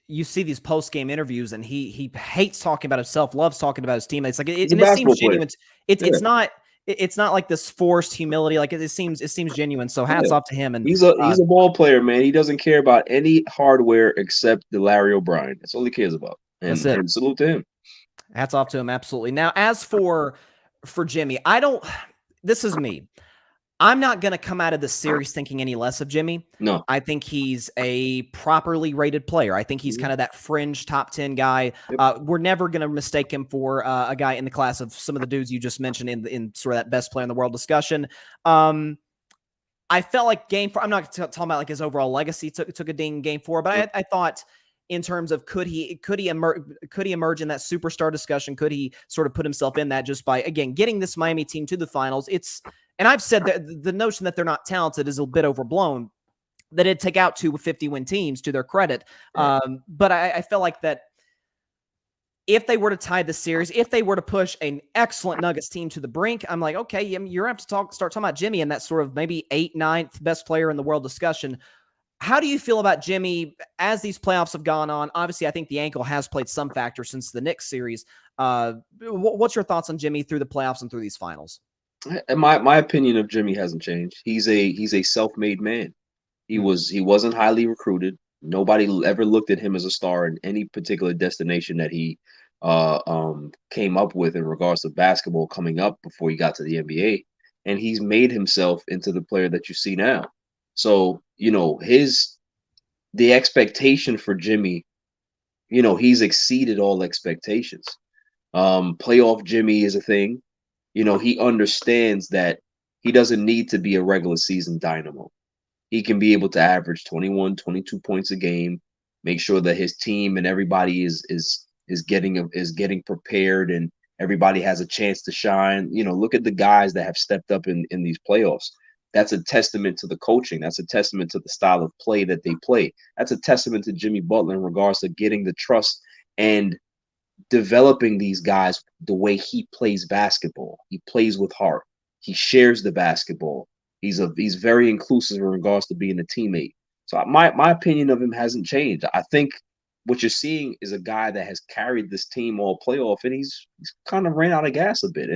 You see these post-game interviews, and he hates talking about himself, loves talking about his teammates. Like it seems genuine. It's not like this forced humility. Like it seems genuine. So hats off to him. And
he's a ball player, man. He doesn't care about any hardware except the Larry O'Brien. That's all he cares about. And salute to him.
Hats off to him, absolutely. Now, as for Jimmy, this is me. I'm not going to come out of this series thinking any less of Jimmy.
No.
I think he's a properly rated player. I think he's kind of that fringe top 10 guy. Yep. We're never going to mistake him for a guy in the class of some of the dudes you just mentioned in sort of that best player in the world discussion. I felt like game 4, I'm not talking about like his overall legacy took a ding in game 4, but I thought in terms of could he emerge in that superstar discussion? Could he sort of put himself in that just by, again, getting this Miami team to the finals? And I've said that the notion that they're not talented is a bit overblown, that it'd take out 2 50-win teams to their credit. Right. But I felt like that if they were to tie the series, if they were to push an excellent Nuggets team to the brink, I'm like, okay, you're going to have to start talking about Jimmy and that sort of maybe 8th, 9th best player in the world discussion. How do you feel about Jimmy as these playoffs have gone on? Obviously, I think the ankle has played some factor since the Knicks series. What's your thoughts on Jimmy through the playoffs and through these finals?
My opinion of Jimmy hasn't changed. He's a self-made man. He wasn't highly recruited. Nobody ever looked at him as a star in any particular destination that he came up with in regards to basketball coming up before he got to the NBA. And he's made himself into the player that you see now. So, the expectation for Jimmy, he's exceeded all expectations. Playoff Jimmy is a thing. He understands that he doesn't need to be a regular season dynamo. He can be able to average 21, 22 points a game, make sure that his team and everybody is getting prepared and everybody has a chance to shine. Look at the guys that have stepped up in these playoffs. That's a testament to the coaching. That's a testament to the style of play that they play. That's a testament to Jimmy Butler in regards to getting the trust and developing these guys the way he plays basketball. He plays with heart. He shares the basketball. He's very inclusive in regards to being a teammate. So my opinion of him hasn't changed. I think what you're seeing is a guy that has carried this team all playoff, and he's kind of ran out of gas a bit.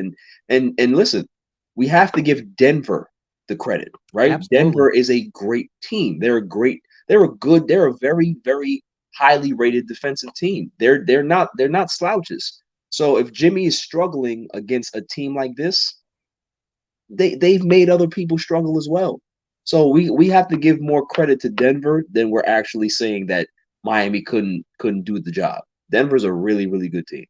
And listen, we have to give Denver the credit, right? Absolutely. Denver is a great team. They're a very, very highly rated defensive team. They're not slouches. So if Jimmy is struggling against a team like this, they've made other people struggle as well. So we have to give more credit to Denver than we're actually saying that Miami couldn't do the job. Denver's a really, really good team.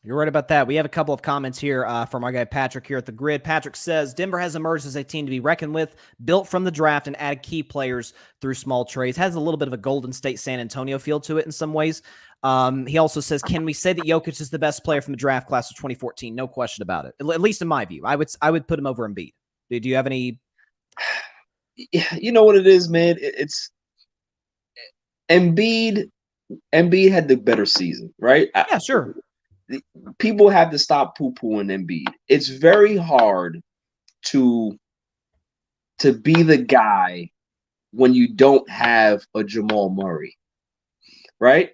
You're right about that. We have a couple of comments here from our guy Patrick here at the Grid. Patrick says, Denver has emerged as a team to be reckoned with, built from the draft and added key players through small trades. Has a little bit of a Golden State San Antonio feel to it in some ways. He also says, can we say that Jokic is the best player from the draft class of 2014? No question about it. At least in my view. I would put him over Embiid. Do you have any?
You know what it is, man? It's Embiid. Embiid had the better season, right?
Yeah, sure.
People have to stop poo-pooing Embiid. It's very hard to be the guy when you don't have a Jamal Murray, right?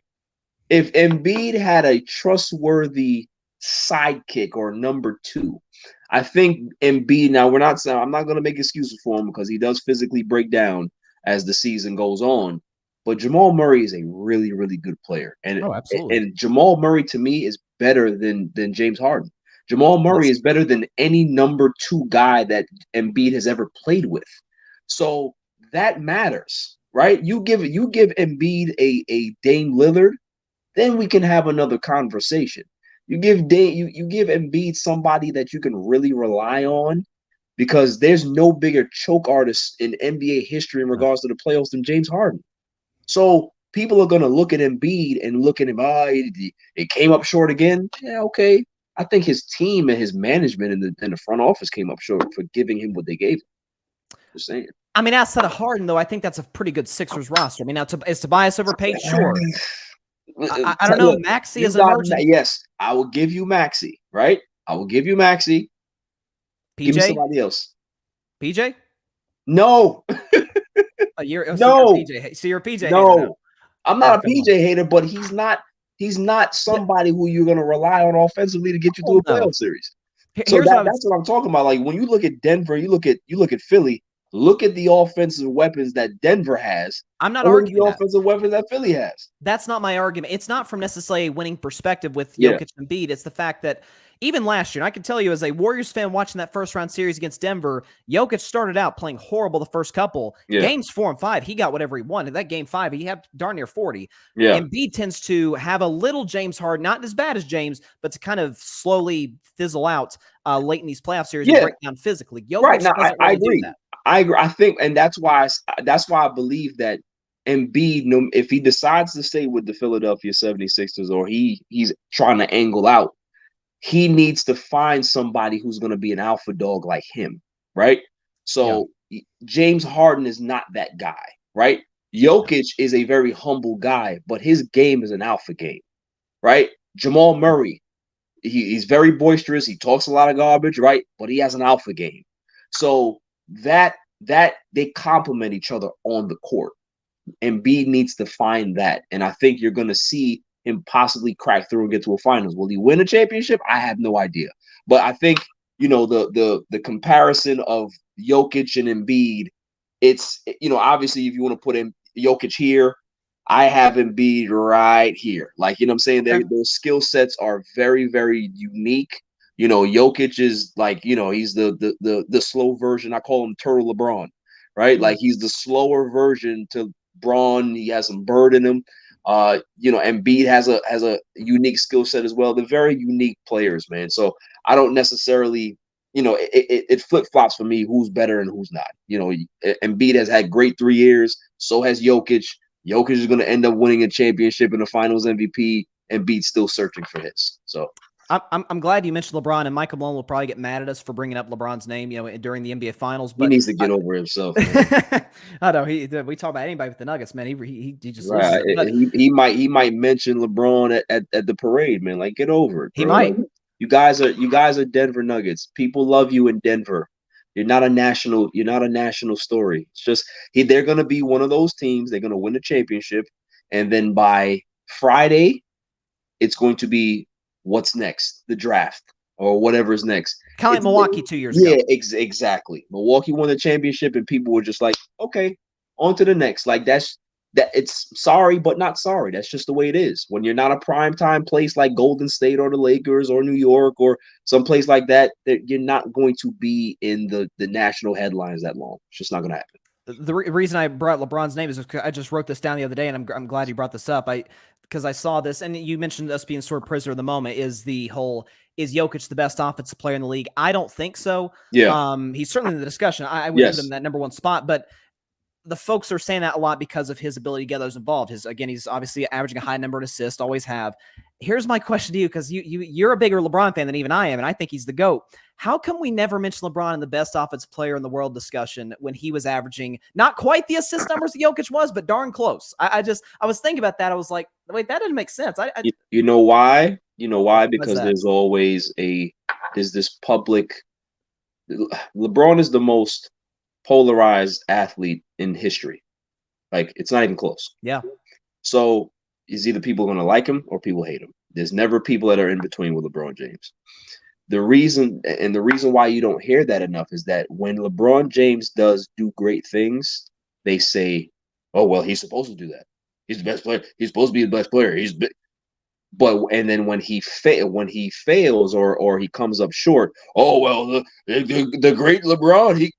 If Embiid had a trustworthy sidekick or number 2, I think Embiid. Now I'm not going to make excuses for him because he does physically break down as the season goes on. But Jamal Murray is a really, really good player.
Oh, absolutely.
And Jamal Murray to me is better than James Harden. Jamal Murray is better than any number 2 guy that Embiid has ever played with. So that matters, right? You give Embiid a Dame Lillard, then we can have another conversation. You give Embiid somebody that you can really rely on, because there's no bigger choke artist in NBA history in regards to the playoffs than James Harden. So people are going to look at Embiid and look at him. It came up short again. Yeah, okay. I think his team and his management in the front office came up short for giving him what they gave him. Just saying.
I mean, outside of Harden, though, I think that's a pretty good Sixers roster. I mean, now is Tobias overpaid? Sure. I don't know. Maxey is emerging.
Yes, I will give you Maxey, right? I will give you Maxey.
PJ?
Give me somebody else.
PJ?
No.
So you're a PJ hater.
No. I'm not a PJ hater, but he's not somebody who you're going to rely on offensively to get you through a playoff series. So that's what I'm talking about. Like when you look at Denver, you look at Philly, look at the offensive weapons that Denver has.
I'm not arguing
the offensive weapons that Philly has.
That's not my argument. It's not from necessarily a winning perspective with Jokic and Embiid. It's the fact that even last year, and I can tell you as a Warriors fan watching that first-round series against Denver, Jokic started out playing horrible the first couple.
Yeah.
Games 4 and 5, he got whatever he wanted. That game 5, he had darn near 40.
Yeah.
Embiid tends to have a little James Harden, not as bad as James, but to kind of slowly fizzle out late in these playoff series and break down physically. Jokic
now, I agree.
Do that.
I agree. I think, and that's why I believe that Embiid, if he decides to stay with the Philadelphia 76ers or he's trying to angle out, he needs to find somebody who's going to be an alpha dog like him, right? So James Harden is not that guy, right? Jokic is a very humble guy, but his game is an alpha game, right? Jamal Murray, he's very boisterous. He talks a lot of garbage, right? But he has an alpha game. So that they complement each other on the court. Embiid needs to find that. And I think you're going to see him possibly crack through and get to a finals. Will he win a championship? I have no idea. But I think, the comparison of Jokic and Embiid, it's, obviously if you want to put in Jokic here, I have Embiid right here. Like, what I'm saying? Their skill sets are very, very unique. Jokic is like, he's the slow version. I call him Turtle LeBron, right? Like he's the slower version to Braun. He has some bird in him. Embiid has a unique skill set as well. They're very unique players, man. So I don't necessarily, it flip-flops for me who's better and who's not. Embiid has had great 3 years. So has Jokic. Jokic is going to end up winning a championship and a finals MVP. Embiid's still searching for his. So
I'm glad you mentioned LeBron, and Michael Malone will probably get mad at us for bringing up LeBron's name, during the NBA Finals. But
he needs to get over himself.
I know we talk about anybody with the Nuggets, man. He just
right. He might mention LeBron at the parade, man. Like, get over it. Bro.
He might.
Like, you guys are Denver Nuggets. People love you in Denver. You're not a national story. It's just they're gonna be one of those teams. They're gonna win the championship, and then by Friday, it's going to be what's next, the draft or whatever is next.
Kind of like Milwaukee 2 years ago.
Yeah, exactly. Milwaukee won the championship, and people were just like, okay, on to the next. Like it's sorry, but not sorry. That's just the way it is. When you're not a primetime place like Golden State or the Lakers or New York or someplace like that, you're not going to be in the national headlines that long. It's just not going to happen.
The reason I brought LeBron's name is because I just wrote this down the other day, and I'm glad you brought this up. Because I saw this, and you mentioned us being sort of prisoner of the moment. Is Jokic the best offensive player in the league? I don't think so.
Yeah.
He's certainly in the discussion. I would give him that number 1 spot, but the folks are saying that a lot because of his ability to get those involved. He's obviously averaging a high number of assists, always have. Here's my question to you, because you're a bigger LeBron fan than even I am, and I think he's the GOAT. How come we never mention LeBron in the best offensive player in the world discussion when he was averaging not quite the assist numbers that Jokic was, but darn close? I was thinking about that. I was like, wait, that didn't make sense.
You know why? Because there's this public. LeBron is the most polarized athlete in history. Like, it's not even close.
Yeah.
So is either people going to like him or people hate him. There's never people that are in between with LeBron James. The reason why you don't hear that enough is that when LeBron James does do great things, they say, "Oh well, he's supposed to do that. He's the best player. He's supposed to be the best player. But and then when he fails or he comes up short, oh well, the great LeBron.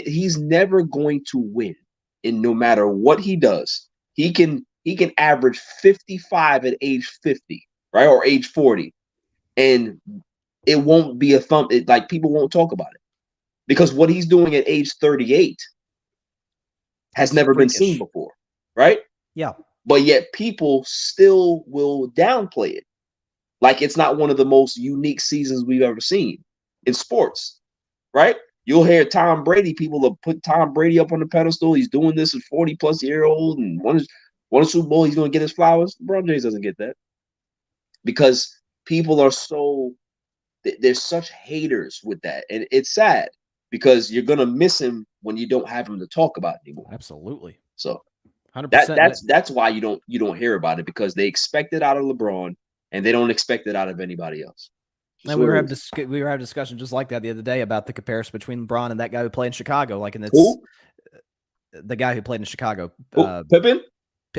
He's never going to win, and no matter what he does, he can average 55 at age 50, right, or age 40, and it won't be a thumb. Like people won't talk about it because what he's doing at age 38 has
It's
never been seen
freakish.
before, right?
Yeah.
But yet people still will downplay it. Like it's not one of the most unique seasons we've ever seen in sports, right? You'll hear Tom Brady, people will put Tom Brady up on the pedestal. He's doing this at 40-plus-year-old and won a Super Bowl. He's going to get his flowers. LeBron James doesn't get that because people are there's such haters with that. And it's sad because you're going to miss him when you don't have him to talk about anymore.
Absolutely.
So
100%.
that's why you don't hear about it because they expect it out of LeBron and they don't expect it out of anybody else.
And we were having a discussion just like that the other day about the comparison between LeBron and that guy who played in Chicago. Like, and it's the guy who played in Chicago.
Pippen?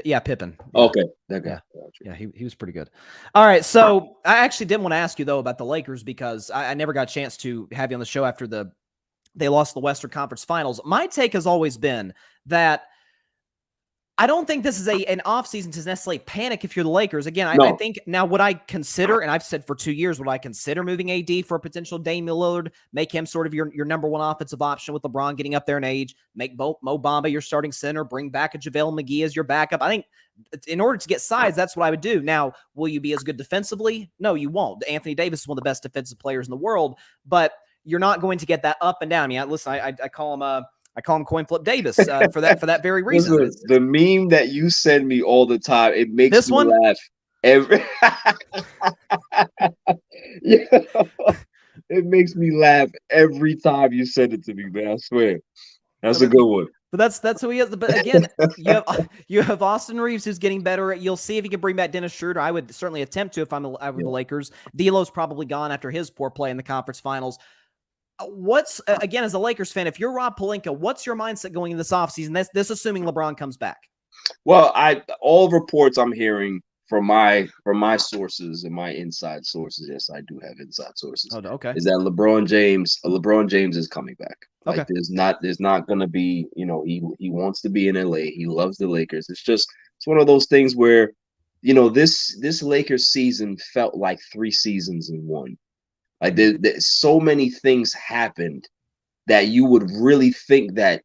Yeah, Pippen. Yeah.
Okay, that guy.
Yeah, he was pretty good. All right, so I actually did want to ask you though about the Lakers because I never got a chance to have you on the show after they lost the Western Conference Finals. My take has always been that I don't think this is an offseason to necessarily panic if you're the Lakers. Again, I think now would I consider, and I've said for 2 years, would I consider moving AD for a potential Damian Lillard, make him sort of your number one offensive option with LeBron getting up there in age, make Mo Bamba your starting center, bring back a JaVale McGee as your backup. I think in order to get size, that's what I would do. Now, will you be as good defensively? No, you won't. Anthony Davis is one of the best defensive players in the world, but you're not going to get that up and down. I mean, listen, I call him Coin Flip Davis for that very reason.
Listen, the meme that you send me all the time, it makes me laugh every. Yeah, it makes me laugh every time you send it to me, man. I swear, that's a good one.
But that's who he is. But again, you have Austin Reeves who's getting better. You'll see if he can bring back Dennis Schroeder. I would certainly attempt to if I were the Lakers. D'Lo's probably gone after his poor play in the conference finals. What's again, as a Lakers fan, if you're Rob Pelinka, what's your mindset going into this offseason? This assuming LeBron comes back.
Well, all reports I'm hearing from my sources and my inside sources, yes, I do have inside sources.
Oh, okay.
Is that LeBron James is coming back. Like
okay.
There's not gonna be, he wants to be in LA. He loves the Lakers. It's one of those things where, this Lakers season felt like 3 seasons in one. Like there's so many things happened that you would really think that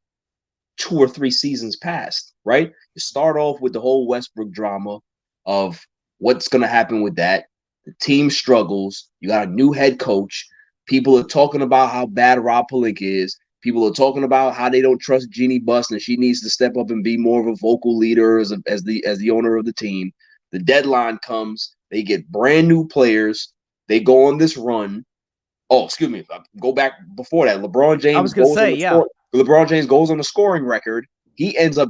2 or 3 seasons passed, right? You start off with the whole Westbrook drama of what's going to happen with that. The team struggles. You got a new head coach. People are talking about how bad Rob Pelinka is. People are talking about how they don't trust Jeannie Buss and she needs to step up and be more of a vocal leader as the owner of the team. The deadline comes. They get brand new players. They go on this run. Oh, excuse me. Go back before that. LeBron James.
I was going to say, yeah.
LeBron James goes on the scoring record. He ends up,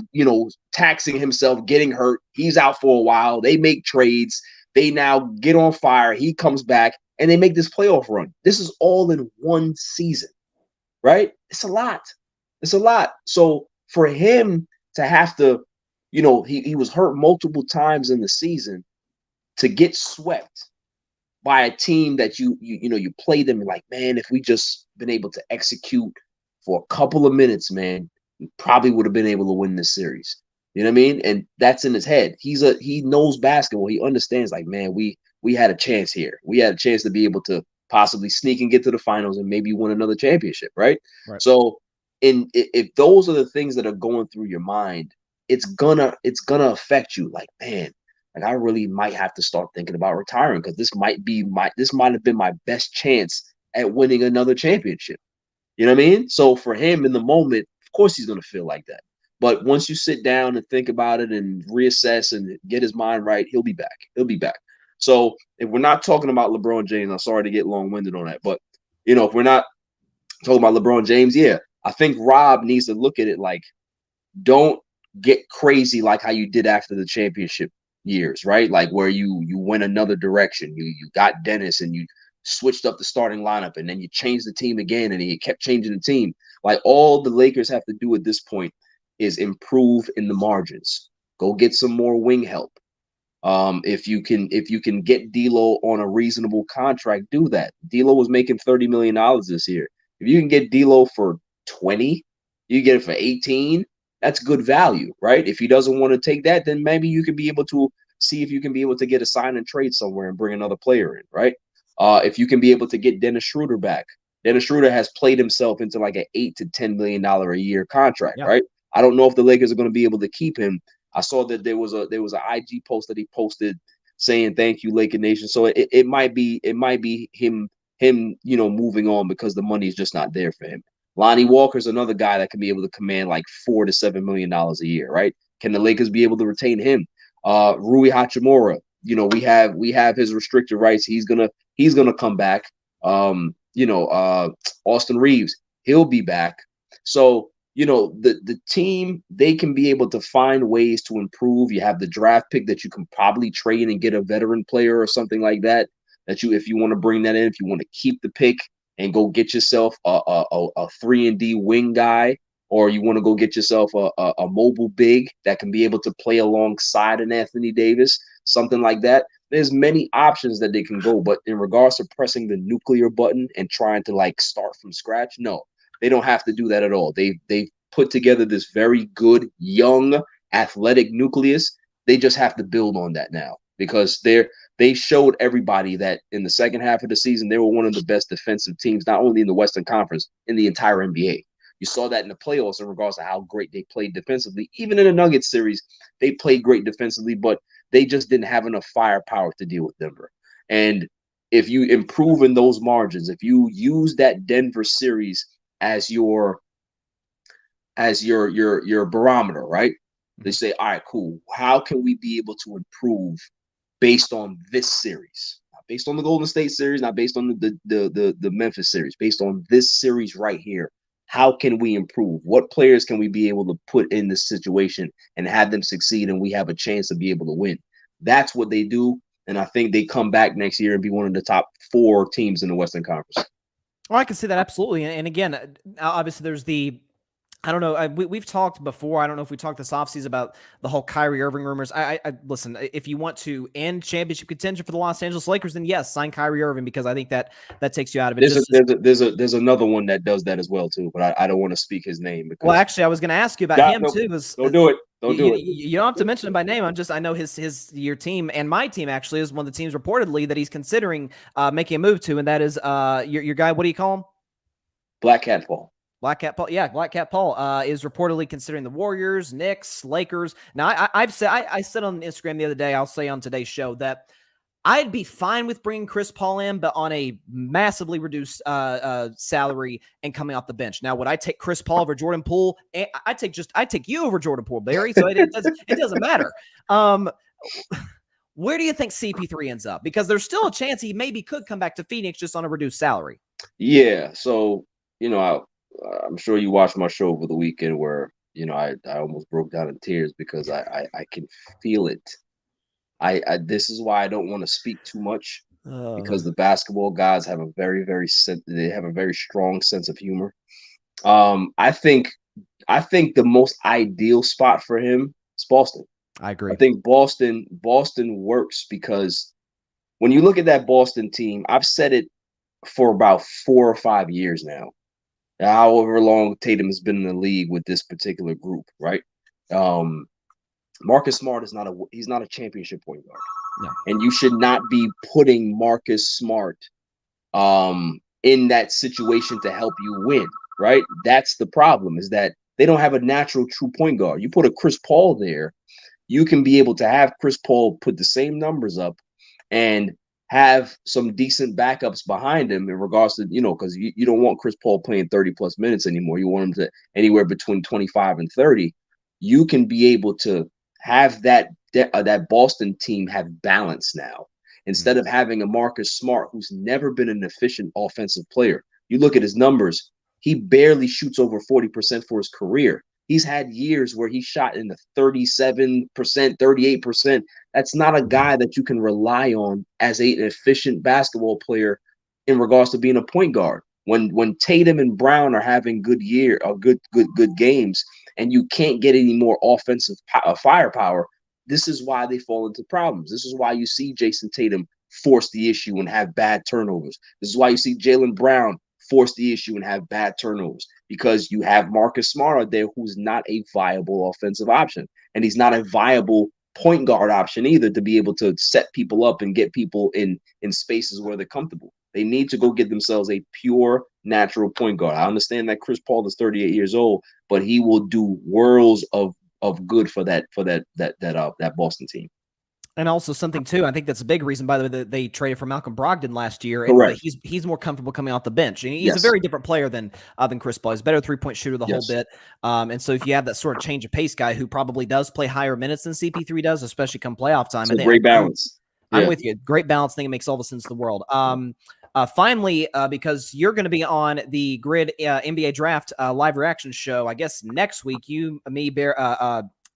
taxing himself, getting hurt. He's out for a while. They make trades. They now get on fire. He comes back, and they make this playoff run. This is all in one season, right? It's a lot. It's a lot. So for him to have to, he was hurt multiple times in the season to get swept by a team that you play them like, man, if we just been able to execute for a couple of minutes, man, we probably would have been able to win this series. You know what I mean? And that's in his head. He knows basketball. He understands like, man, we had a chance here. We had a chance to be able to possibly sneak and get to the finals and maybe win another championship, right? So if those are the things that are going through your mind, it's gonna affect you. Like, man, like I really might have to start thinking about retiring because this might have been my best chance at winning another championship. You know what I mean? So for him in the moment, of course he's going to feel like that. But once you sit down and think about it and reassess and get his mind right, he'll be back. He'll be back. So if we're not talking about LeBron James, I'm sorry to get long-winded on that, but if we're not talking about LeBron James, yeah, I think Rob needs to look at it like, don't get crazy like how you did after the championship years, right? Like where you went another direction. You got Dennis and you switched up the starting lineup and then you changed the team again and you kept changing the team. Like all the Lakers have to do at this point is improve in the margins. Go get some more wing help. If you can get D'Lo on a reasonable contract, do that. D'Lo was making $30 million this year. If you can get D'Lo for 20, you get it for 18. That's good value, right? If he doesn't want to take that, then maybe you can be able to see if you can be able to get a sign and trade somewhere and bring another player in, right? If you can be able to get Dennis Schroeder back. Dennis Schroeder has played himself into like an $8 to $10 million a year contract, right? I don't know if the Lakers are going to be able to keep him. I saw that there was an IG post that he posted saying thank you, Laker Nation. So it might be him moving on because the money is just not there for him. Lonnie Walker's another guy that can be able to command like $4 to $7 million a year, right? Can the Lakers be able to retain him? Rui Hachimura, we have his restricted rights. He's gonna come back. Austin Reeves, he'll be back. So the team, they can be able to find ways to improve. You have the draft pick that you can probably trade and get a veteran player or something like that. If you want to bring that in, if you want to keep the pick and go get yourself a 3-and-D wing guy, or you want to go get yourself a mobile big that can be able to play alongside an Anthony Davis, something like that. There's many options that they can go, but in regards to pressing the nuclear button and trying to like start from scratch, no, they don't have to do that at all. They've put together this very good, young, athletic nucleus. They just have to build on that now because they showed everybody that in the second half of the season, they were one of the best defensive teams, not only in the Western Conference, in the entire NBA. You saw that in the playoffs in regards to how great they played defensively. Even in the Nuggets series, they played great defensively, but they just didn't have enough firepower to deal with Denver. And if you improve in those margins, if you use that Denver series as your barometer, right? They say, all right, cool. How can we be able to improve based on this series? Not based on the Golden State series, not based on the Memphis series, based on this series right here. How can we improve? What players can we be able to put in this situation and have them succeed and we have a chance to be able to win? That's what they do. And I think they come back next year and be one of the top 4 teams in the Western Conference.
Oh, I can see that absolutely. And again, obviously there's I don't know. We've talked before. I don't know if we talked this offseason about the whole Kyrie Irving rumors. I listen, if you want to end championship contention for the Los Angeles Lakers, then yes, sign Kyrie Irving because I think that takes you out of it.
There's another one that does that as well too, but I don't want to speak his name. Because
well, actually, I was going to ask you about him too.
Don't do it.
You don't have to mention him by name. I know your team and my team actually is one of the teams reportedly that he's considering making a move to, and that is your guy. What do you call him?
Black Cat Paul.
Black Cat Paul, yeah, Black Cat Paul is reportedly considering the Warriors, Knicks, Lakers. Now, I said on Instagram the other day, I'll say on today's show that I'd be fine with bringing Chris Paul in, but on a massively reduced salary and coming off the bench. Now, would I take Chris Paul over Jordan Poole? I take you over Jordan Poole, Barry. So it doesn't matter. Where do you think CP3 ends up? Because there's still a chance he maybe could come back to Phoenix just on a reduced salary.
Yeah. So I'm sure you watched my show over the weekend where, I almost broke down in tears because I can feel it. This is why I don't want to speak too much because the basketball guys have a very, very strong sense of humor. I think the most ideal spot for him is Boston.
I agree.
I think Boston works because when you look at that Boston team, I've said it for about 4 or 5 years now. However long Tatum has been in the league with this particular group, right? Marcus Smart is he's not a championship point guard. No. And you should not be putting Marcus Smart in that situation to help you win, right? That's the problem, is that they don't have a natural true point guard. You put a Chris Paul there, you can be able to have Chris Paul put the same numbers up and have some decent backups behind him in regards to, because you don't want Chris Paul playing 30 plus minutes anymore. You want him to anywhere between 25 and 30. You can be able to have that Boston team have balance now instead of having a Marcus Smart who's never been an efficient offensive player. You look at his numbers, he barely shoots over 40% for his career. He's had years where he shot in the 37%, 38%. That's not a guy that you can rely on as an efficient basketball player in regards to being a point guard. When Tatum and Brown are having good games, and you can't get any more offensive firepower, this is why they fall into problems. This is why you see Jason Tatum force the issue and have bad turnovers. This is why you see Jaylen Brown force the issue and have bad turnovers, because you have Marcus Smart out there who's not a viable offensive option, and he's not a viable point guard option either to be able to set people up and get people in spaces where they're comfortable. They need to go get themselves a pure natural point guard. I understand that Chris Paul is 38 years old, but he will do worlds of good for that Boston team.
And also something too, I think that's a big reason, by the way, that they traded for Malcolm Brogdon last year. And
Correct.
he's more comfortable coming off the bench. And he's a very different player than Chris Paul. He's a better three-point shooter the whole bit. And so if you have that sort of change of pace guy who probably does play higher minutes than CP3 does, especially come playoff time.
It's a great balance.
I'm with you. Great balance. I think it makes all the sense in the world. Finally, because you're going to be on the Grid NBA Draft live reaction show, I guess next week, you, me,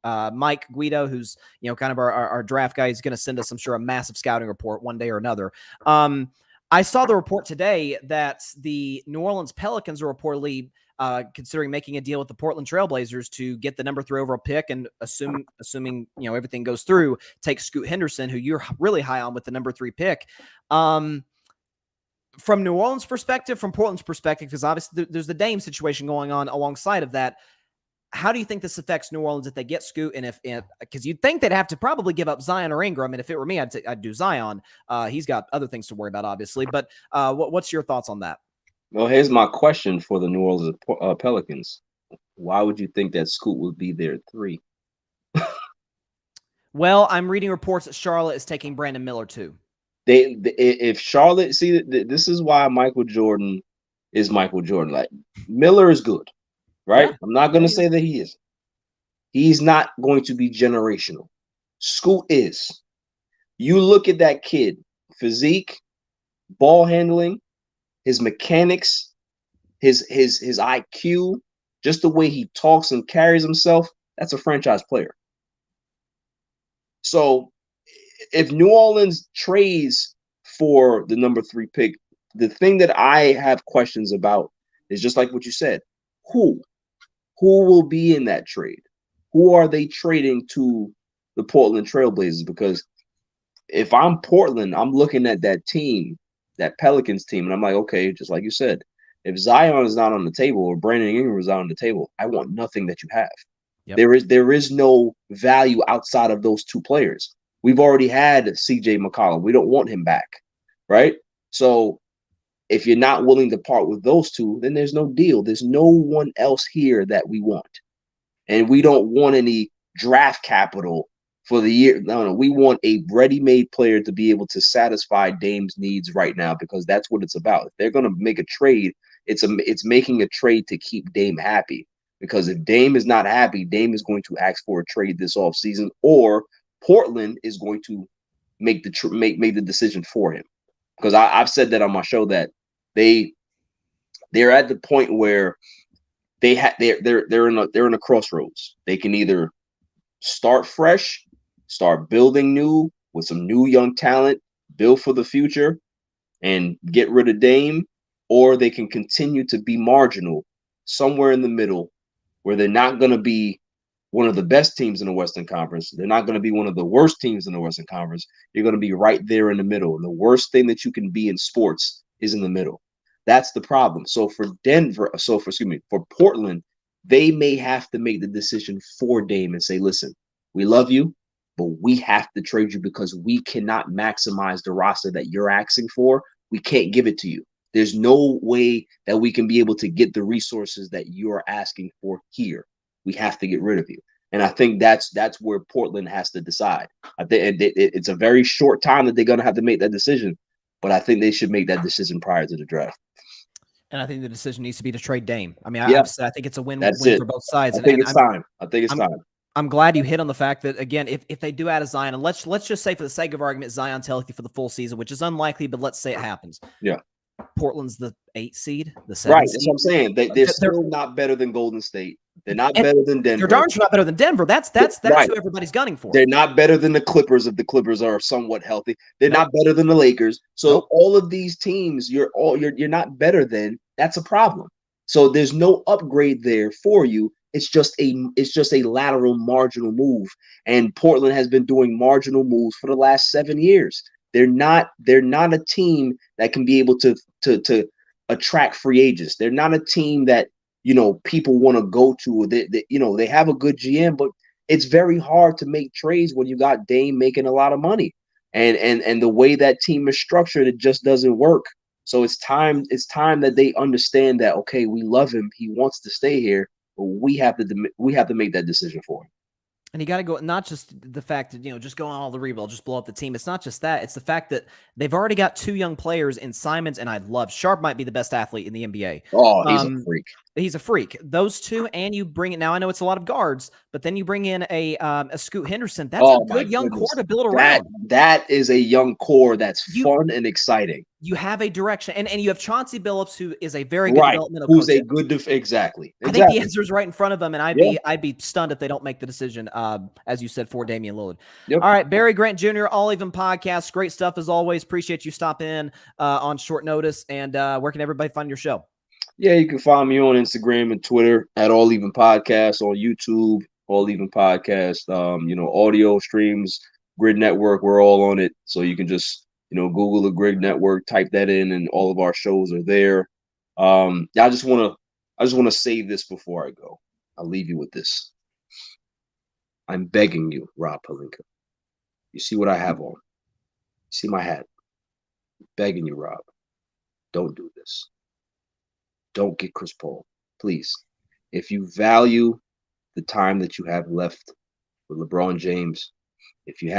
Mike Guido, who's kind of our draft guy, is going to send us, I'm sure, a massive scouting report one day or another. I saw the report today that the New Orleans Pelicans are reportedly considering making a deal with the Portland Trailblazers to get the number 3 overall pick, and assuming everything goes through, take Scoot Henderson, who you're really high on, with the number 3 pick. From New Orleans' perspective, from Portland's perspective, because obviously there's the Dame situation going on alongside of that. How do you think this affects New Orleans if they get Scoot? And because you'd think they'd have to probably give up Zion or Ingram. And if it were me, I'd do Zion. He's got other things to worry about, obviously. But what's your thoughts on that?
Well, here's my question for the New Orleans Pelicans. Why would you think that Scoot would be there at 3?
Well, I'm reading reports that Charlotte is taking Brandon Miller too.
If Charlotte, this is why Michael Jordan is Michael Jordan. Like, Miller is good, right? Yeah, I'm not going to say that he is. He's not going to be generational. Scoot is. You look at that kid, physique, ball handling, his mechanics, his IQ, just the way he talks and carries himself. That's a franchise player. So if New Orleans trades for the number 3 pick, the thing that I have questions about is just like what you said. Who will be in that trade? Who are they trading to the Portland Trailblazers? Because if I'm Portland, I'm looking at that team, that Pelicans team, and I'm like, okay, just like you said, if Zion is not on the table or Brandon Ingram is not on the table, I want nothing that you have. Yep. There is no value outside of those 2 players. We've already had CJ McCollum. We don't want him back, right? So if you're not willing to part with those 2, then there's no deal. There's no one else here that we want. And we don't want any draft capital for the year. No, we want a ready-made player to be able to satisfy Dame's needs right now, because that's what it's about. If they're going to make a trade, it's making a trade to keep Dame happy. Because if Dame is not happy, Dame is going to ask for a trade this offseason, or Portland is going to make the decision for him. Because I've said that on my show that they're at the point where they're in a crossroads. They can either start fresh, start building new with some new young talent, build for the future, and get rid of Dame, or they can continue to be marginal somewhere in the middle, where they're not going to be one of the best teams in the Western Conference. They're not going to be one of the worst teams in the Western Conference. You're going to be right there in the middle. And the worst thing that you can be in sports is in the middle. That's the problem. So for Portland, they may have to make the decision for Dame and say, listen, we love you, but we have to trade you because we cannot maximize the roster that you're asking for. We can't give it to you. There's no way that we can be able to get the resources that you're asking for here. We have to get rid of you. And I think that's where Portland has to decide. I think it's a very short time that they're going to have to make that decision, but I think they should make that decision prior to the draft.
And I think the decision needs to be to trade Dame. I mean, I think it's a win-win for both sides.
I think it's time.
I'm glad you hit on the fact that, again, if they do add a Zion, and let's just say for the sake of argument, Zion's healthy for the full season, which is unlikely, but let's say it happens.
Yeah.
Portland's the 8 seed, the 7
right.
seed.
That's what I'm saying. They're still not better than Golden State. They're not better than Denver.
They're darn sure not better than Denver. That's right. Who everybody's gunning for.
They're not better than the Clippers if the Clippers are somewhat healthy. They're not better than the Lakers. So all of these teams, you're not better than. that's a problem. So there's no upgrade there for you. It's just a lateral marginal move. And Portland has been doing marginal moves for the last 7 years. They're not a team that can be able to attract free agents. They're not a team that, people want to go to. They have a good GM, but it's very hard to make trades when you got Dame making a lot of money. And the way that team is structured, it just doesn't work. So it's time that they understand that, okay, we love him. He wants to stay here, but we have to make that decision for him.
And you got to go, not just the fact that, just go on all the rebuild, just blow up the team. It's not just that. It's the fact that they've already got 2 young players in Simons, and I love Sharp might be the best athlete in the NBA.
Oh, he's a freak.
He's a freak. Those 2, and you bring it now. I know it's a lot of guards, but then you bring in a Scoot Henderson. That's a good young core to build around.
That is a young core that's fun and exciting.
You have a direction, and you have Chauncey Billups, who is a very good developmental
coach. Who's a good
exactly. I think the answer is right in front of them, and I'd be stunned if they don't make the decision, as you said, for Damian Lillard. Yep. All right, Barry Grant Jr., All Even Podcast. Great stuff as always. Appreciate you stopping in on short notice. And where can everybody find your show?
Yeah, you can find me on Instagram and Twitter at All Even Podcast, on YouTube, All Even Podcast. Audio streams, Grid Network, we're all on it. So you can just, Google the Grid Network, type that in, and all of our shows are there. I just want to say this before I go. I'll leave you with this. I'm begging you, Rob Pelinka. You see what I have on? You see my hat? I'm begging you, Rob. Don't do this. Don't get Chris Paul, please. If you value the time that you have left with LeBron James, if you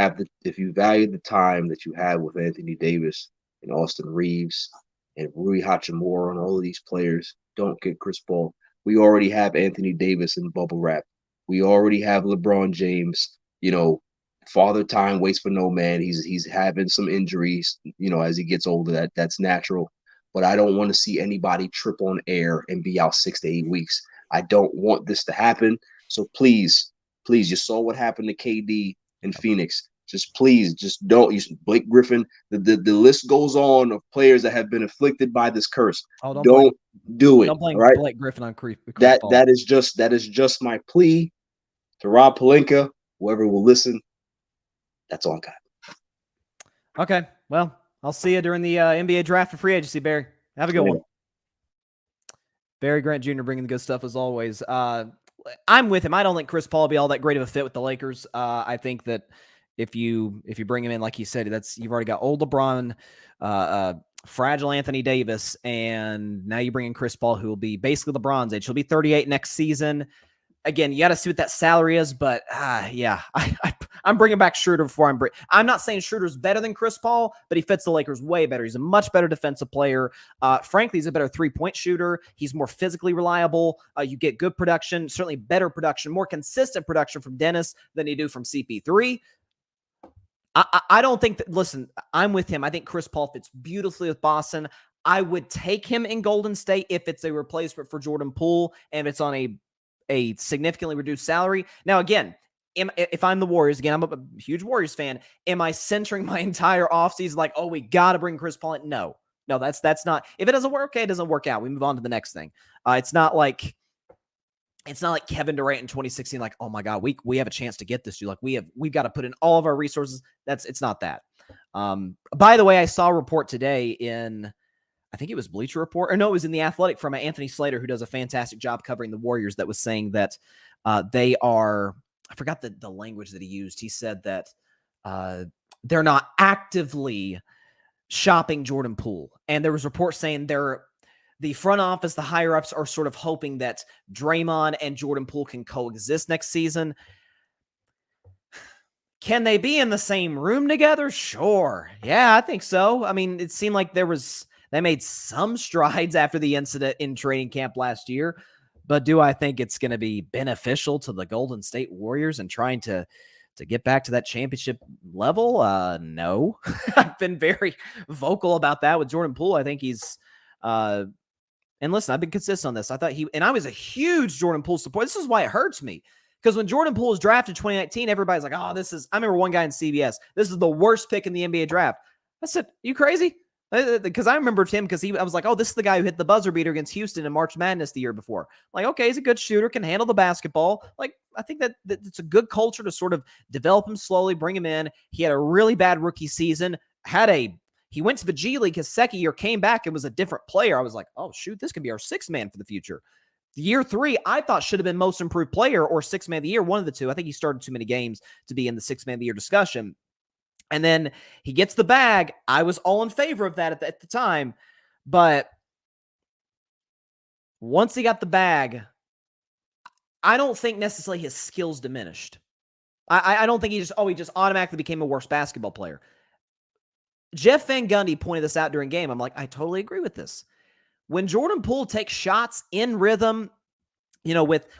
value the time that you have with Anthony Davis and Austin Reeves and Rui Hachimura and all of these players, don't get Chris Paul. We already have Anthony Davis in bubble wrap. We already have LeBron James. Father time waits for no man. He's having some injuries, as he gets older. That's natural. But I don't want to see anybody trip on air and be out 6 to 8 weeks. I don't want this to happen. So please, you saw what happened to KD in Phoenix. Just don't. Blake Griffin, the list goes on of players that have been afflicted by this curse. Don't do it.
Don't blame
right?
Blake Griffin on Chris Paul.
That is just my plea to Rob Pelinka, whoever will listen. That's all I got.
Okay, well, I'll see you during the NBA draft for free agency, Barry. Have a good one. Barry Grant Jr. bringing the good stuff as always. I'm with him. I don't think Chris Paul will be all that great of a fit with the Lakers. I think that if you bring him in, like you said, you've already got old LeBron, fragile Anthony Davis, and now you bring in Chris Paul, who will be basically LeBron's age. He'll be 38 next season. Again, you got to see what that salary is, but I'm bringing back Schroeder before I'm not saying Schroeder's better than Chris Paul, but he fits the Lakers way better. He's a much better defensive player. Frankly, he's a better three-point shooter. He's more physically reliable. You get good production, certainly better production, more consistent production from Dennis than you do from CP3. I don't think that, listen, I'm with him. I think Chris Paul fits beautifully with Boston. I would take him in Golden State if it's a replacement for Jordan Poole and it's on a significantly reduced salary. Now, again, if I'm the Warriors, again, I'm a huge Warriors fan. Am I centering my entire offseason like, oh, we got to bring Chris Paul in? No, that's not. If it doesn't work, okay, it doesn't work out. We move on to the next thing. It's not like Kevin Durant in 2016. Like, oh my God, we have a chance to get this dude. Like we've got to put in all of our resources. It's not that. By the way, I saw a report today in, I think it was Bleacher Report, or no, it was in The Athletic from Anthony Slater, who does a fantastic job covering the Warriors, that was saying that they are, I forgot the language that he used. He said that they're not actively shopping Jordan Poole. And there was reports saying the front office, the higher-ups are sort of hoping that Draymond and Jordan Poole can coexist next season. Can they be in the same room together? Sure. Yeah, I think so. I mean, it seemed like they made some strides after the incident in training camp last year, but do I think it's going to be beneficial to the Golden State Warriors and trying to get back to that championship level? No. I've been very vocal about that with Jordan Poole. I think he's and listen, I've been consistent on this. I was a huge Jordan Poole supporter. This is why it hurts me. Because when Jordan Poole was drafted in 2019, everybody's like, I remember one guy in CBS, this is the worst pick in the NBA draft. I said, you crazy? Because I remember him because I was like, oh, this is the guy who hit the buzzer beater against Houston in March Madness the year before. Like, okay, he's a good shooter, can handle the basketball. Like, I think that it's a good culture to sort of develop him slowly, bring him in. He had a really bad rookie season. He went to the G League his second year, came back and was a different player. I was like, oh, shoot, this could be our sixth man for the future. Year 3, I thought should have been most improved player or sixth man of the year, one of the two. I think he started too many games to be in the sixth man of the year discussion. And then he gets the bag. I was all in favor of that at the time. But once he got the bag, I don't think necessarily his skills diminished. I don't think he just automatically became a worse basketball player. Jeff Van Gundy pointed this out during game. I'm like, I totally agree with this. When Jordan Poole takes shots in rhythm,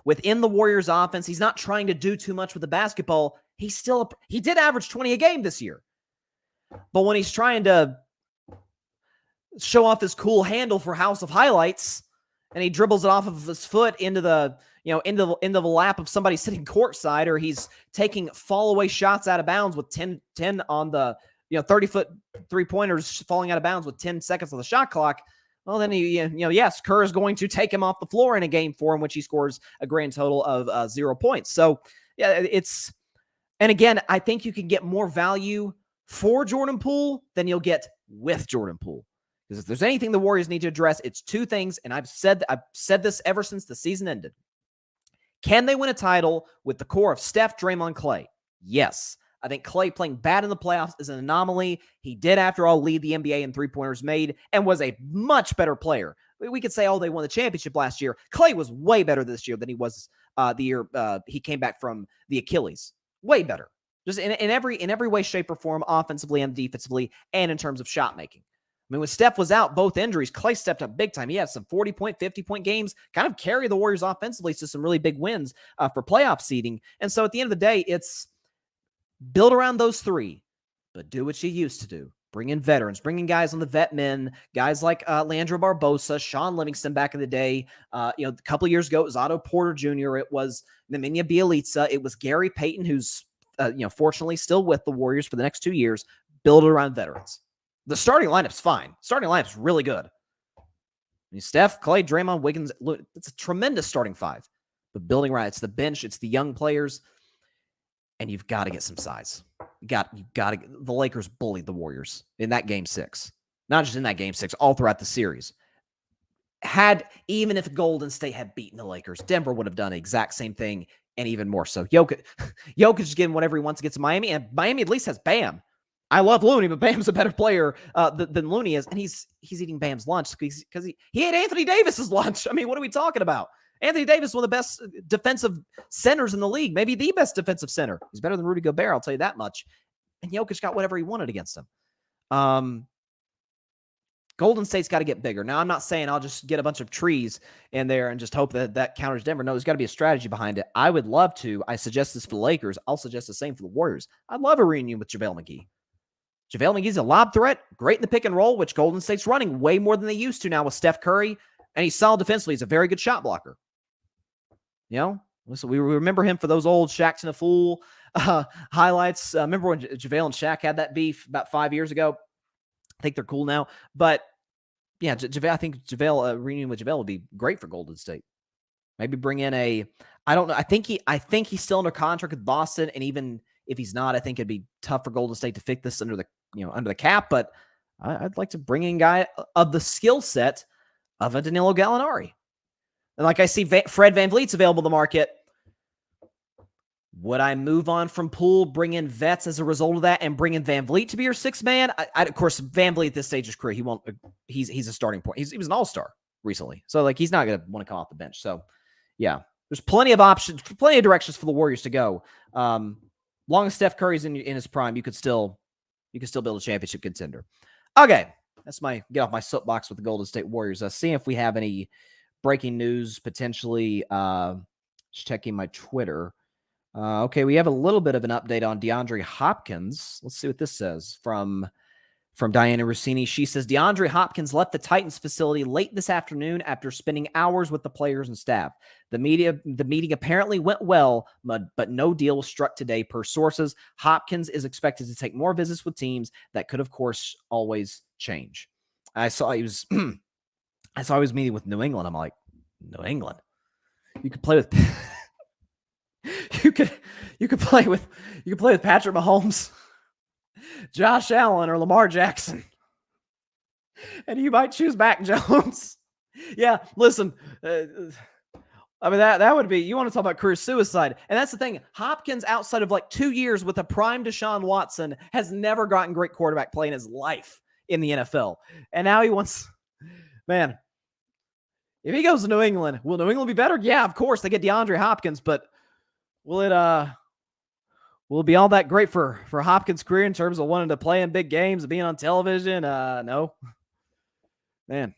within the Warriors offense, he's not trying to do too much with the basketball. He did average 20 a game this year. But when he's trying to show off his cool handle for House of Highlights, and he dribbles it off of his foot into the lap of somebody sitting courtside, or he's taking fall away shots out of bounds with 10 on the 30-foot three-pointers falling out of bounds with 10 seconds on the shot clock. Well, then yes, Kerr is going to take him off the floor in a game 4 in which he scores a grand total of 0 points. So yeah, and again, I think you can get more value for Jordan Poole than you'll get with Jordan Poole. Because if there's anything the Warriors need to address, it's 2 things, and I've said this ever since the season ended. Can they win a title with the core of Steph, Draymond, Klay? Yes. I think Klay playing bad in the playoffs is an anomaly. He did, after all, lead the NBA in three-pointers made and was a much better player. We could say, they won the championship last year. Klay was way better this year than he was the year he came back from the Achilles. Way better. Just in every way, shape, or form, offensively and defensively, and in terms of shot making. I mean, when Steph was out, both injuries, Klay stepped up big time. He had some 40-point, 50-point games, kind of carry the Warriors offensively to some really big wins for playoff seeding. And so at the end of the day, it's build around those 3, but do what you used to do. Bring in veterans, bring in guys on the vet men, guys like Leandro Barbosa, Sean Livingston back in the day. A couple of years ago, it was Otto Porter Jr., it was Nemanja Bjelica, it was Gary Payton, who's fortunately still with the Warriors for the next 2 years. Build it around veterans. The starting lineup's fine. Starting lineup's really good. Steph, Klay, Draymond, Wiggins, it's a tremendous starting 5. But building around, it's the bench, it's the young players. And you've got to get some size. The Lakers bullied the Warriors in that game 6. Not just in that game 6, all throughout the series. Even if Golden State had beaten the Lakers, Denver would have done the exact same thing, and even more so. Jokić is getting whatever he wants against Miami, and Miami at least has Bam. I love Looney, but Bam's a better player than Looney is, and he's eating Bam's lunch because he ate Anthony Davis's lunch. I mean, what are we talking about? Anthony Davis is one of the best defensive centers in the league, maybe the best defensive center. He's better than Rudy Gobert, I'll tell you that much. And Jokić got whatever he wanted against him. Golden State's got to get bigger. Now, I'm not saying I'll just get a bunch of trees in there and just hope that counters Denver. No, there's got to be a strategy behind it. I would love to. I suggest this for the Lakers. I'll suggest the same for the Warriors. I'd love a reunion with JaVale McGee. JaVale McGee's a lob threat, great in the pick and roll, which Golden State's running way more than they used to now with Steph Curry, and he's solid defensively. He's a very good shot blocker. So we remember him for those old Shaq to the Fool highlights. Remember when JaVale and Shaq had that beef about 5 years ago? I think they're cool now. But, yeah, I think reunion with JaVale would be great for Golden State. Maybe bring in I don't know. I think he's still under contract with Boston, and even if he's not, I think it'd be tough for Golden State to fix this under the cap. But I'd like to bring in a guy of the skill set of a Danilo Gallinari. And like I see Fred VanVleet's available in the market. Would I move on from Poole, bring in vets as a result of that, and bring in VanVleet to be your 6th man? Of course, VanVleet at this stage of his career, he won't. He's a starting point. He was an all-star recently, so he's not going to want to come off the bench. So, yeah, there's plenty of options, plenty of directions for the Warriors to go. Long as Steph Curry's in his prime, you could still build a championship contender. Okay, that's my get off my soapbox with the Golden State Warriors. Seeing if we have any breaking news potentially. Just checking my Twitter. Okay, we have a little bit of an update on DeAndre Hopkins. Let's see what this says from Diana Rossini. She says, DeAndre Hopkins left the Titans facility late this afternoon after spending hours with the players and staff. The meeting apparently went well, but no deal was struck today per sources. Hopkins is expected to take more visits with teams that could, of course, always change. I saw he was I saw he was meeting with New England. I'm like, New England? You could play with you could play with Patrick Mahomes, Josh Allen, or Lamar Jackson. And you might choose Mac Jones. Yeah, listen, I mean, that would be, you want to talk about career suicide. And that's the thing. Hopkins, outside of like 2 years with a prime Deshaun Watson, has never gotten great quarterback play in his life in the NFL. And now he wants, man, if he goes to New England, will New England be better? Yeah, of course. They get DeAndre Hopkins, but will it be all that great for Hopkins' career in terms of wanting to play in big games and being on television? No. Man,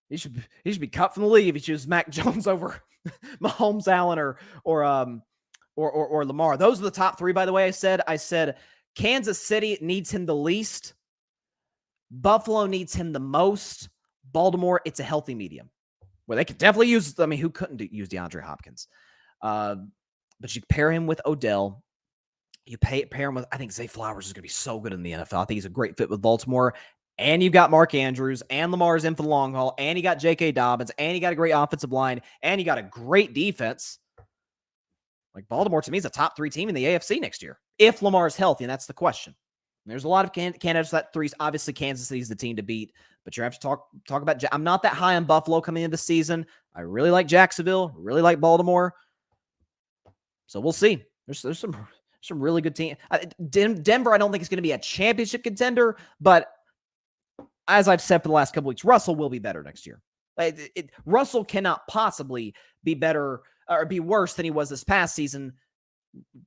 he should be cut from the league if he chooses Mac Jones over Mahomes, Allen, or Lamar. Those are the top three, by the way. I said Kansas City needs him the least. Buffalo needs him the most. Baltimore, it's a healthy medium where they could definitely use. I mean, who couldn't use DeAndre Hopkins? But you pair him with Odell. You pair him with, I think Zay Flowers is going to be so good in the NFL. I think he's a great fit with Baltimore. And you've got Mark Andrews, and Lamar's in for the long haul, and you got J.K. Dobbins, and you got a great offensive line, and you got a great defense. Like, Baltimore, to me, is a top 3 team in the AFC next year, if Lamar is healthy, and that's the question. And there's a lot of candidates for that threes. Obviously, Kansas City is the team to beat, but you have to talk about. I'm not that high on Buffalo coming into the season. I really like Jacksonville, really like Baltimore. So we'll see. There's some really good teams. Denver, I don't think is going to be a championship contender, but as I've said for the last couple weeks, Russell will be better next year. Russell cannot possibly be better or be worse than he was this past season,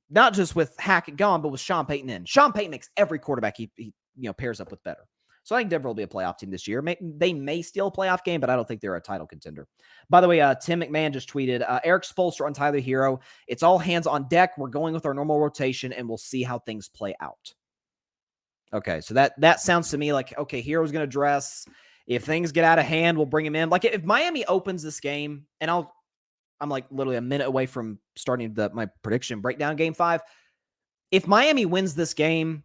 not just with Hackett gone, but with Sean Payton in. Sean Payton makes every quarterback he pairs up with better. So I think Denver will be a playoff team this year. They may steal a playoff game, but I don't think they're a title contender. By the way, Tim McMahon just tweeted, Eric Spoelstra on Tyler Hero. It's all hands on deck. We're going with our normal rotation, and we'll see how things play out. Okay, so that sounds to me like, okay, Hero's going to dress. If things get out of hand, we'll bring him in. Like, if Miami opens this game, and I'm like literally a minute away from starting my prediction breakdown game 5. If Miami wins this game,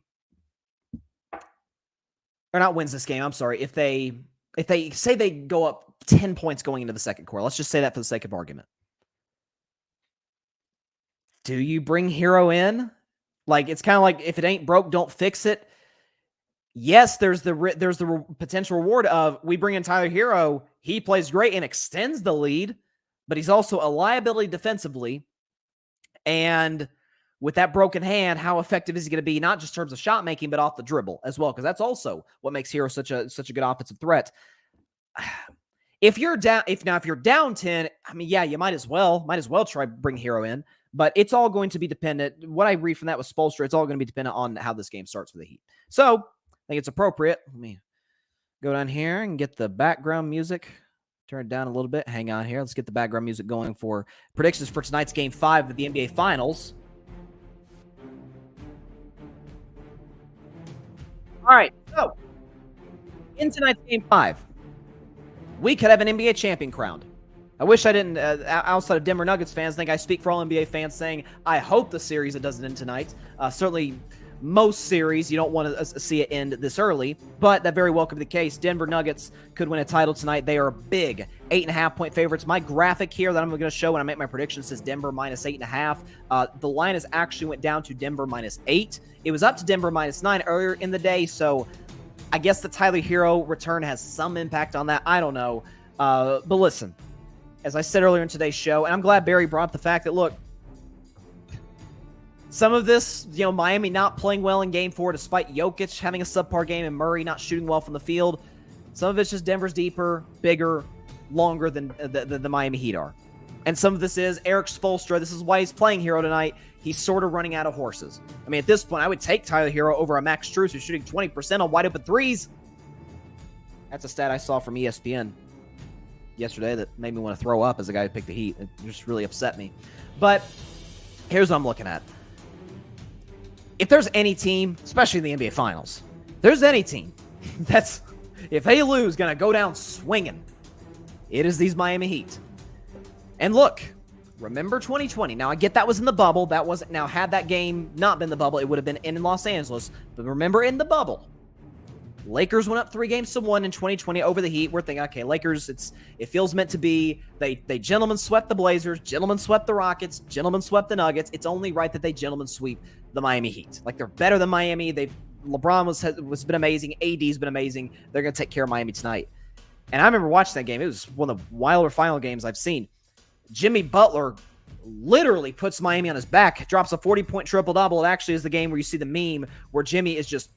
or not wins this game, I'm sorry. If they say they go up 10 points going into the second quarter, let's just say that for the sake of argument. Do you bring Hero in? Like, it's kind of like, if it ain't broke, don't fix it. Yes, there's the potential reward of, we bring in Tyler Hero, he plays great and extends the lead, but he's also a liability defensively. And with that broken hand, how effective is he going to be, not just in terms of shot making, but off the dribble as well? Because that's also what makes Hero such a good offensive threat. If you're down 10, I mean, yeah, you might as well try bring Hero in, but it's all going to be dependent. What I read from that with Spoelstra, it's all going to be dependent on how this game starts for the Heat. So I think it's appropriate. Let me go down here and get the background music. Turn it down a little bit. Hang on here. Let's get the background music going for predictions for tonight's Game 5 of the NBA Finals. All right, so in tonight's Game 5, we could have an NBA champion crowned. I wish I didn't, outside of Denver Nuggets fans, think I speak for all NBA fans saying I hope the series that doesn't end tonight. Certainly, most series, you don't want to see it end this early, but that very well could be the case. Denver Nuggets could win a title tonight. They are big 8.5-point favorites. My graphic here that I'm going to show when I make my predictions says Denver minus 8.5. The line has actually went down to Denver minus 8. It was up to Denver minus 9 earlier in the day, so I guess the Tyler Hero return has some impact on that. I don't know. But listen, as I said earlier in today's show, and I'm glad Barry brought up the fact that, look, some of this, Miami not playing well in Game 4 despite Jokić having a subpar game and Murray not shooting well from the field. Some of it's just Denver's deeper, bigger, longer than the Miami Heat are. And some of this is Eric Spoelstra. This is why he's playing Hero tonight. He's sort of running out of horses. I mean, at this point, I would take Tyler Hero over a Max Strus who's shooting 20% on wide open threes. That's a stat I saw from ESPN yesterday that made me want to throw up as a guy who picked the Heat. It just really upset me. But here's what I'm looking at. If there's any team, especially in the NBA Finals, there's any team that's, if they lose, going to go down swinging, it is these Miami Heat. And look, remember 2020. Now, I get that was in the bubble. That wasn't, now, had that game not been the bubble, it would have been in Los Angeles. But remember in the bubble, Lakers went up 3-1 in 2020 over the Heat. We're thinking, okay, Lakers, it feels meant to be. They gentlemen swept the Blazers, gentlemen swept the Rockets, gentlemen swept the Nuggets. It's only right that they gentlemen sweep the Miami Heat. Like, they're better than Miami. LeBron was been amazing. AD's been amazing. They're going to take care of Miami tonight. And I remember watching that game. It was one of the wilder final games I've seen. Jimmy Butler literally puts Miami on his back, drops a 40-point triple-double. It actually is the game where you see the meme where Jimmy is just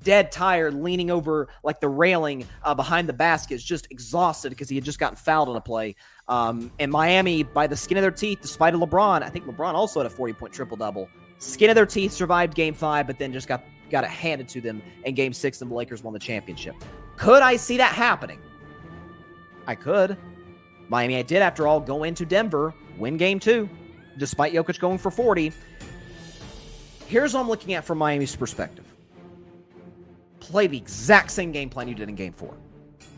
dead tired, leaning over like the railing behind the basket, is just exhausted because he had just gotten fouled on a play. And Miami, by the skin of their teeth, despite LeBron, I think LeBron also had a 40-point triple-double. Skin of their teeth, survived Game 5, but then just got it handed to them in Game 6, and the Lakers won the championship. Could I see that happening? I could. Miami, I did, after all, go into Denver, win Game 2, despite Jokić going for 40. Here's what I'm looking at from Miami's perspective. Play the exact same game plan you did in Game 4.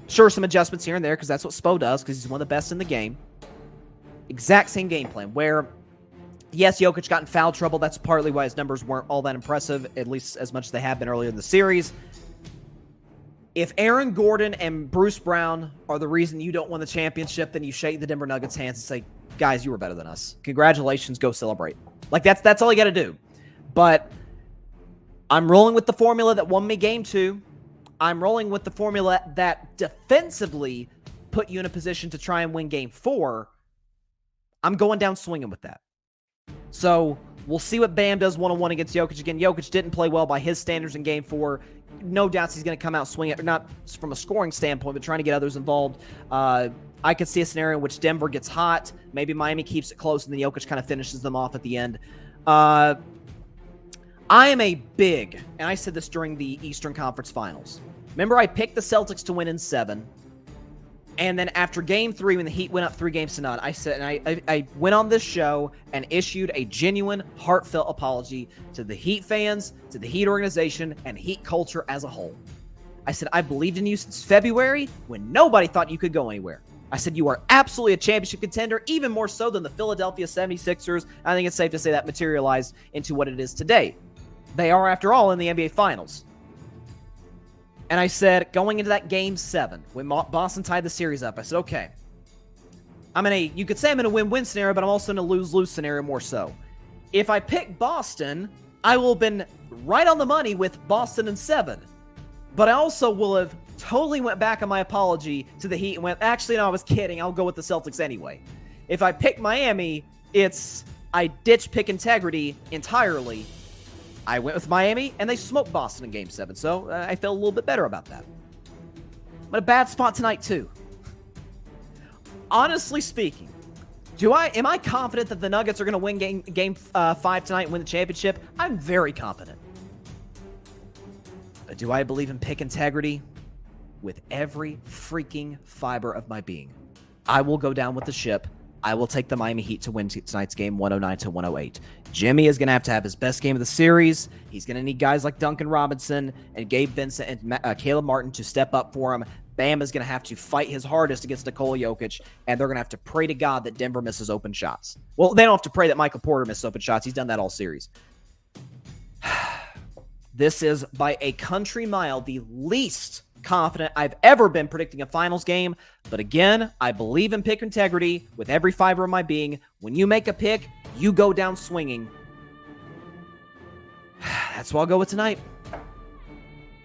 Sure, some adjustments here and there, because that's what Spo does, because he's one of the best in the game. Exact same game plan, where, yes, Jokić got in foul trouble. That's partly why his numbers weren't all that impressive, at least as much as they have been earlier in the series. If Aaron Gordon and Bruce Brown are the reason you don't win the championship, then you shake the Denver Nuggets' hands and say, guys, you were better than us. Congratulations, go celebrate. Like, that's all you got to do. But I'm rolling with the formula that won me Game 2. I'm rolling with the formula that defensively put you in a position to try and win Game 4. I'm going down swinging with that. So we'll see what Bam does one-on-one against Jokić. Again, Jokić didn't play well by his standards in Game 4. No doubts he's going to come out swinging, not from a scoring standpoint, but trying to get others involved. I could see a scenario in which Denver gets hot. Maybe Miami keeps it close, and then Jokić kind of finishes them off at the end. I am a big, and I said this during the Eastern Conference Finals. Remember, I picked the Celtics to win in 7. And then after Game 3, when the Heat went up 3-0, I said, and I went on this show and issued a genuine, heartfelt apology to the Heat fans, to the Heat organization, and Heat culture as a whole. I said, I believed in you since February when nobody thought you could go anywhere. I said, you are absolutely a championship contender, even more so than the Philadelphia 76ers. I think it's safe to say that materialized into what it is today. They are, after all, in the NBA Finals. And I said, going into that Game 7, when Boston tied the series up, I said, okay, you could say I'm in a win-win scenario, but I'm also in a lose-lose scenario more so. If I pick Boston, I will have been right on the money with Boston in 7. But I also will have totally went back on my apology to the Heat and went, actually, no, I was kidding. I'll go with the Celtics anyway. If I pick Miami, I ditch pick integrity entirely. I went with Miami, and they smoked Boston in Game 7, so I felt a little bit better about that. But a bad spot tonight, too. Honestly speaking, am I confident that the Nuggets are going to win Game 5 tonight and win the championship? I'm very confident. But do I believe in pick integrity? With every freaking fiber of my being. I will go down with the ship. I will take the Miami Heat to win tonight's game 109-108. Jimmy is going to have his best game of the series. He's going to need guys like Duncan Robinson and Gabe Vincent and Caleb Martin to step up for him. Bam is going to have to fight his hardest against Nikola Jokić, and they're going to have to pray to God that Denver misses open shots. Well, they don't have to pray that Michael Porter misses open shots. He's done that all series. This is, by a country mile, the least confident I've ever been predicting a finals game. But again, I believe in pick integrity with every fiber of my being. When you make a pick, you go down swinging. That's what I'll go with tonight.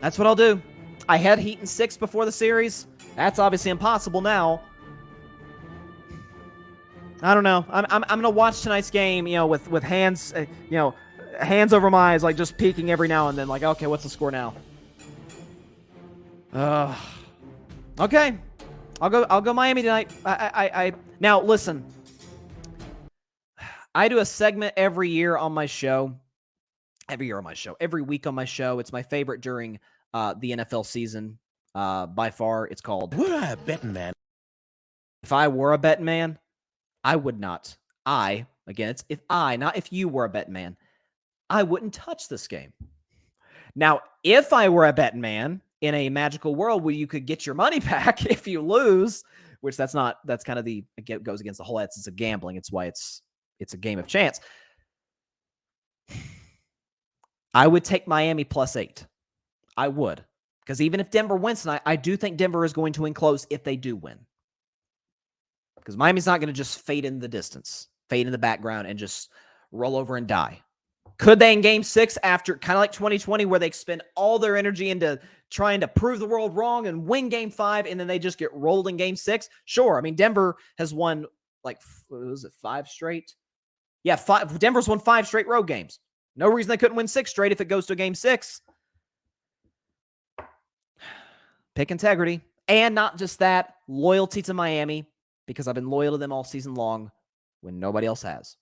That's what I'll do. I had Heat in 6 before the series. That's obviously impossible now. I don't know. I'm gonna watch tonight's game, with hands, hands over my eyes, like just peeking every now and then, like, okay, what's the score now? Okay. I'll go Miami tonight. Now listen. I do a segment every year on my show. Every week on my show. It's my favorite during the NFL season. By far, it's called
We're a betting man.
If I were a betting man, I would not. It's if I, not if you were a betting man, I wouldn't touch this game. Now, if I were a betting man in a magical world where you could get your money back if you lose, which that's kind of it goes against the whole essence of gambling. It's why it's a game of chance. I would take Miami +8. I would. Because even if Denver wins tonight, I do think Denver is going to win close if they do win. Because Miami's not going to just fade in the distance, fade in the background, and just roll over and die. Could they in Game 6 after, kind of like 2020, where they expend all their energy into trying to prove the world wrong and win Game 5, and then they just get rolled in Game 6? Sure. I mean, Denver has won, like, what was it, 5 straight? Yeah, Denver's won 5 straight road games. No reason they couldn't win 6 straight if it goes to Game 6. Pick integrity. And not just that, loyalty to Miami, because I've been loyal to them all season long when nobody else has.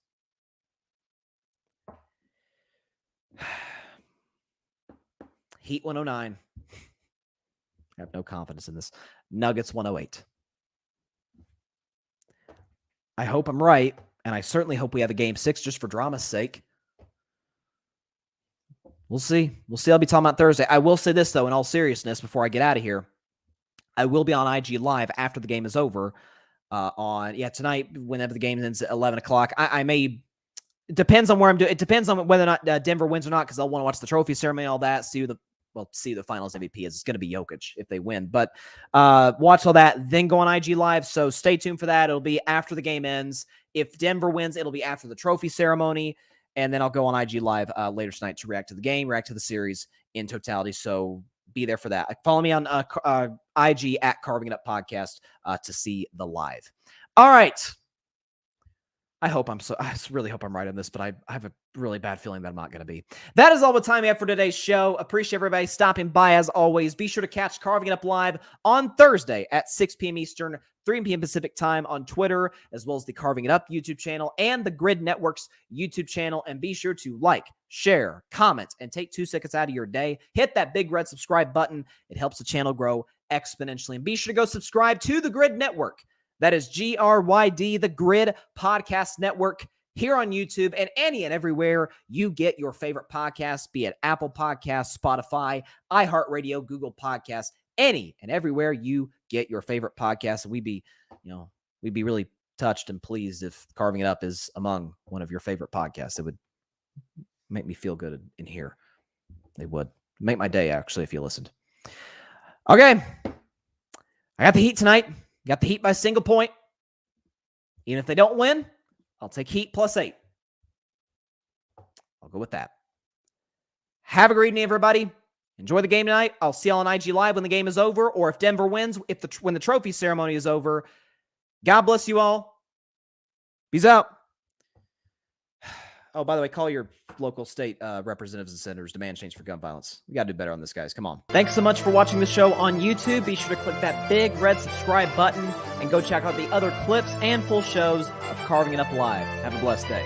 Heat 109. I have no confidence in this. Nuggets 108. I hope I'm right, and I certainly hope we have a Game 6 just for drama's sake. We'll see. We'll see. I'll be talking about Thursday. I will say this, though, in all seriousness, before I get out of here. I will be on IG Live after the game is over tonight, whenever the game ends at 11 o'clock. I may, it depends on where I'm doing. It depends on whether or not Denver wins or not, because I'll want to watch the trophy ceremony, all that, see the finals MVP is. It's going to be Jokic if they win. But watch all that, then go on IG Live. So stay tuned for that. It'll be after the game ends. If Denver wins, it'll be after the trophy ceremony. And then I'll go on IG Live later tonight to react to the game, react to the series in totality. So be there for that. Follow me on IG at Carving It Up Podcast to see the live. All right. I really hope I'm right on this, but I have a really bad feeling that I'm not going to be. That is all the time we have for today's show. Appreciate everybody stopping by as always. Be sure to catch Carving It Up Live on Thursday at 6 p.m. Eastern, 3 p.m. Pacific time on Twitter, as well as the Carving It Up YouTube channel and the Grid Network's YouTube channel. And be sure to like, share, comment, and take 2 seconds out of your day. Hit that big red subscribe button. It helps the channel grow exponentially. And be sure to go subscribe to the Grid Network. That is GRYD, the Grid Podcast Network, here on YouTube and any and everywhere you get your favorite podcasts, be it Apple Podcasts, Spotify, iHeartRadio, Google Podcasts, any and everywhere you get your favorite podcasts. And we'd be really touched and pleased if Carving It Up is among one of your favorite podcasts. It would make me feel good in here. It would make my day, actually, if you listened. Okay. I got the Heat tonight. Got the Heat by a single point. Even if they don't win, I'll take Heat +8. I'll go with that. Have a great evening, everybody. Enjoy the game tonight. I'll see y'all on IG Live when the game is over, or if Denver wins, when the trophy ceremony is over. God bless you all. Peace out. Oh, by the way, call your local state representatives and senators. Demand change for gun violence. We got to do better on this, guys. Come on. Thanks so much for watching the show on YouTube. Be sure to click that big red subscribe button and go check out the other clips and full shows of Carving It Up Live. Have a blessed day.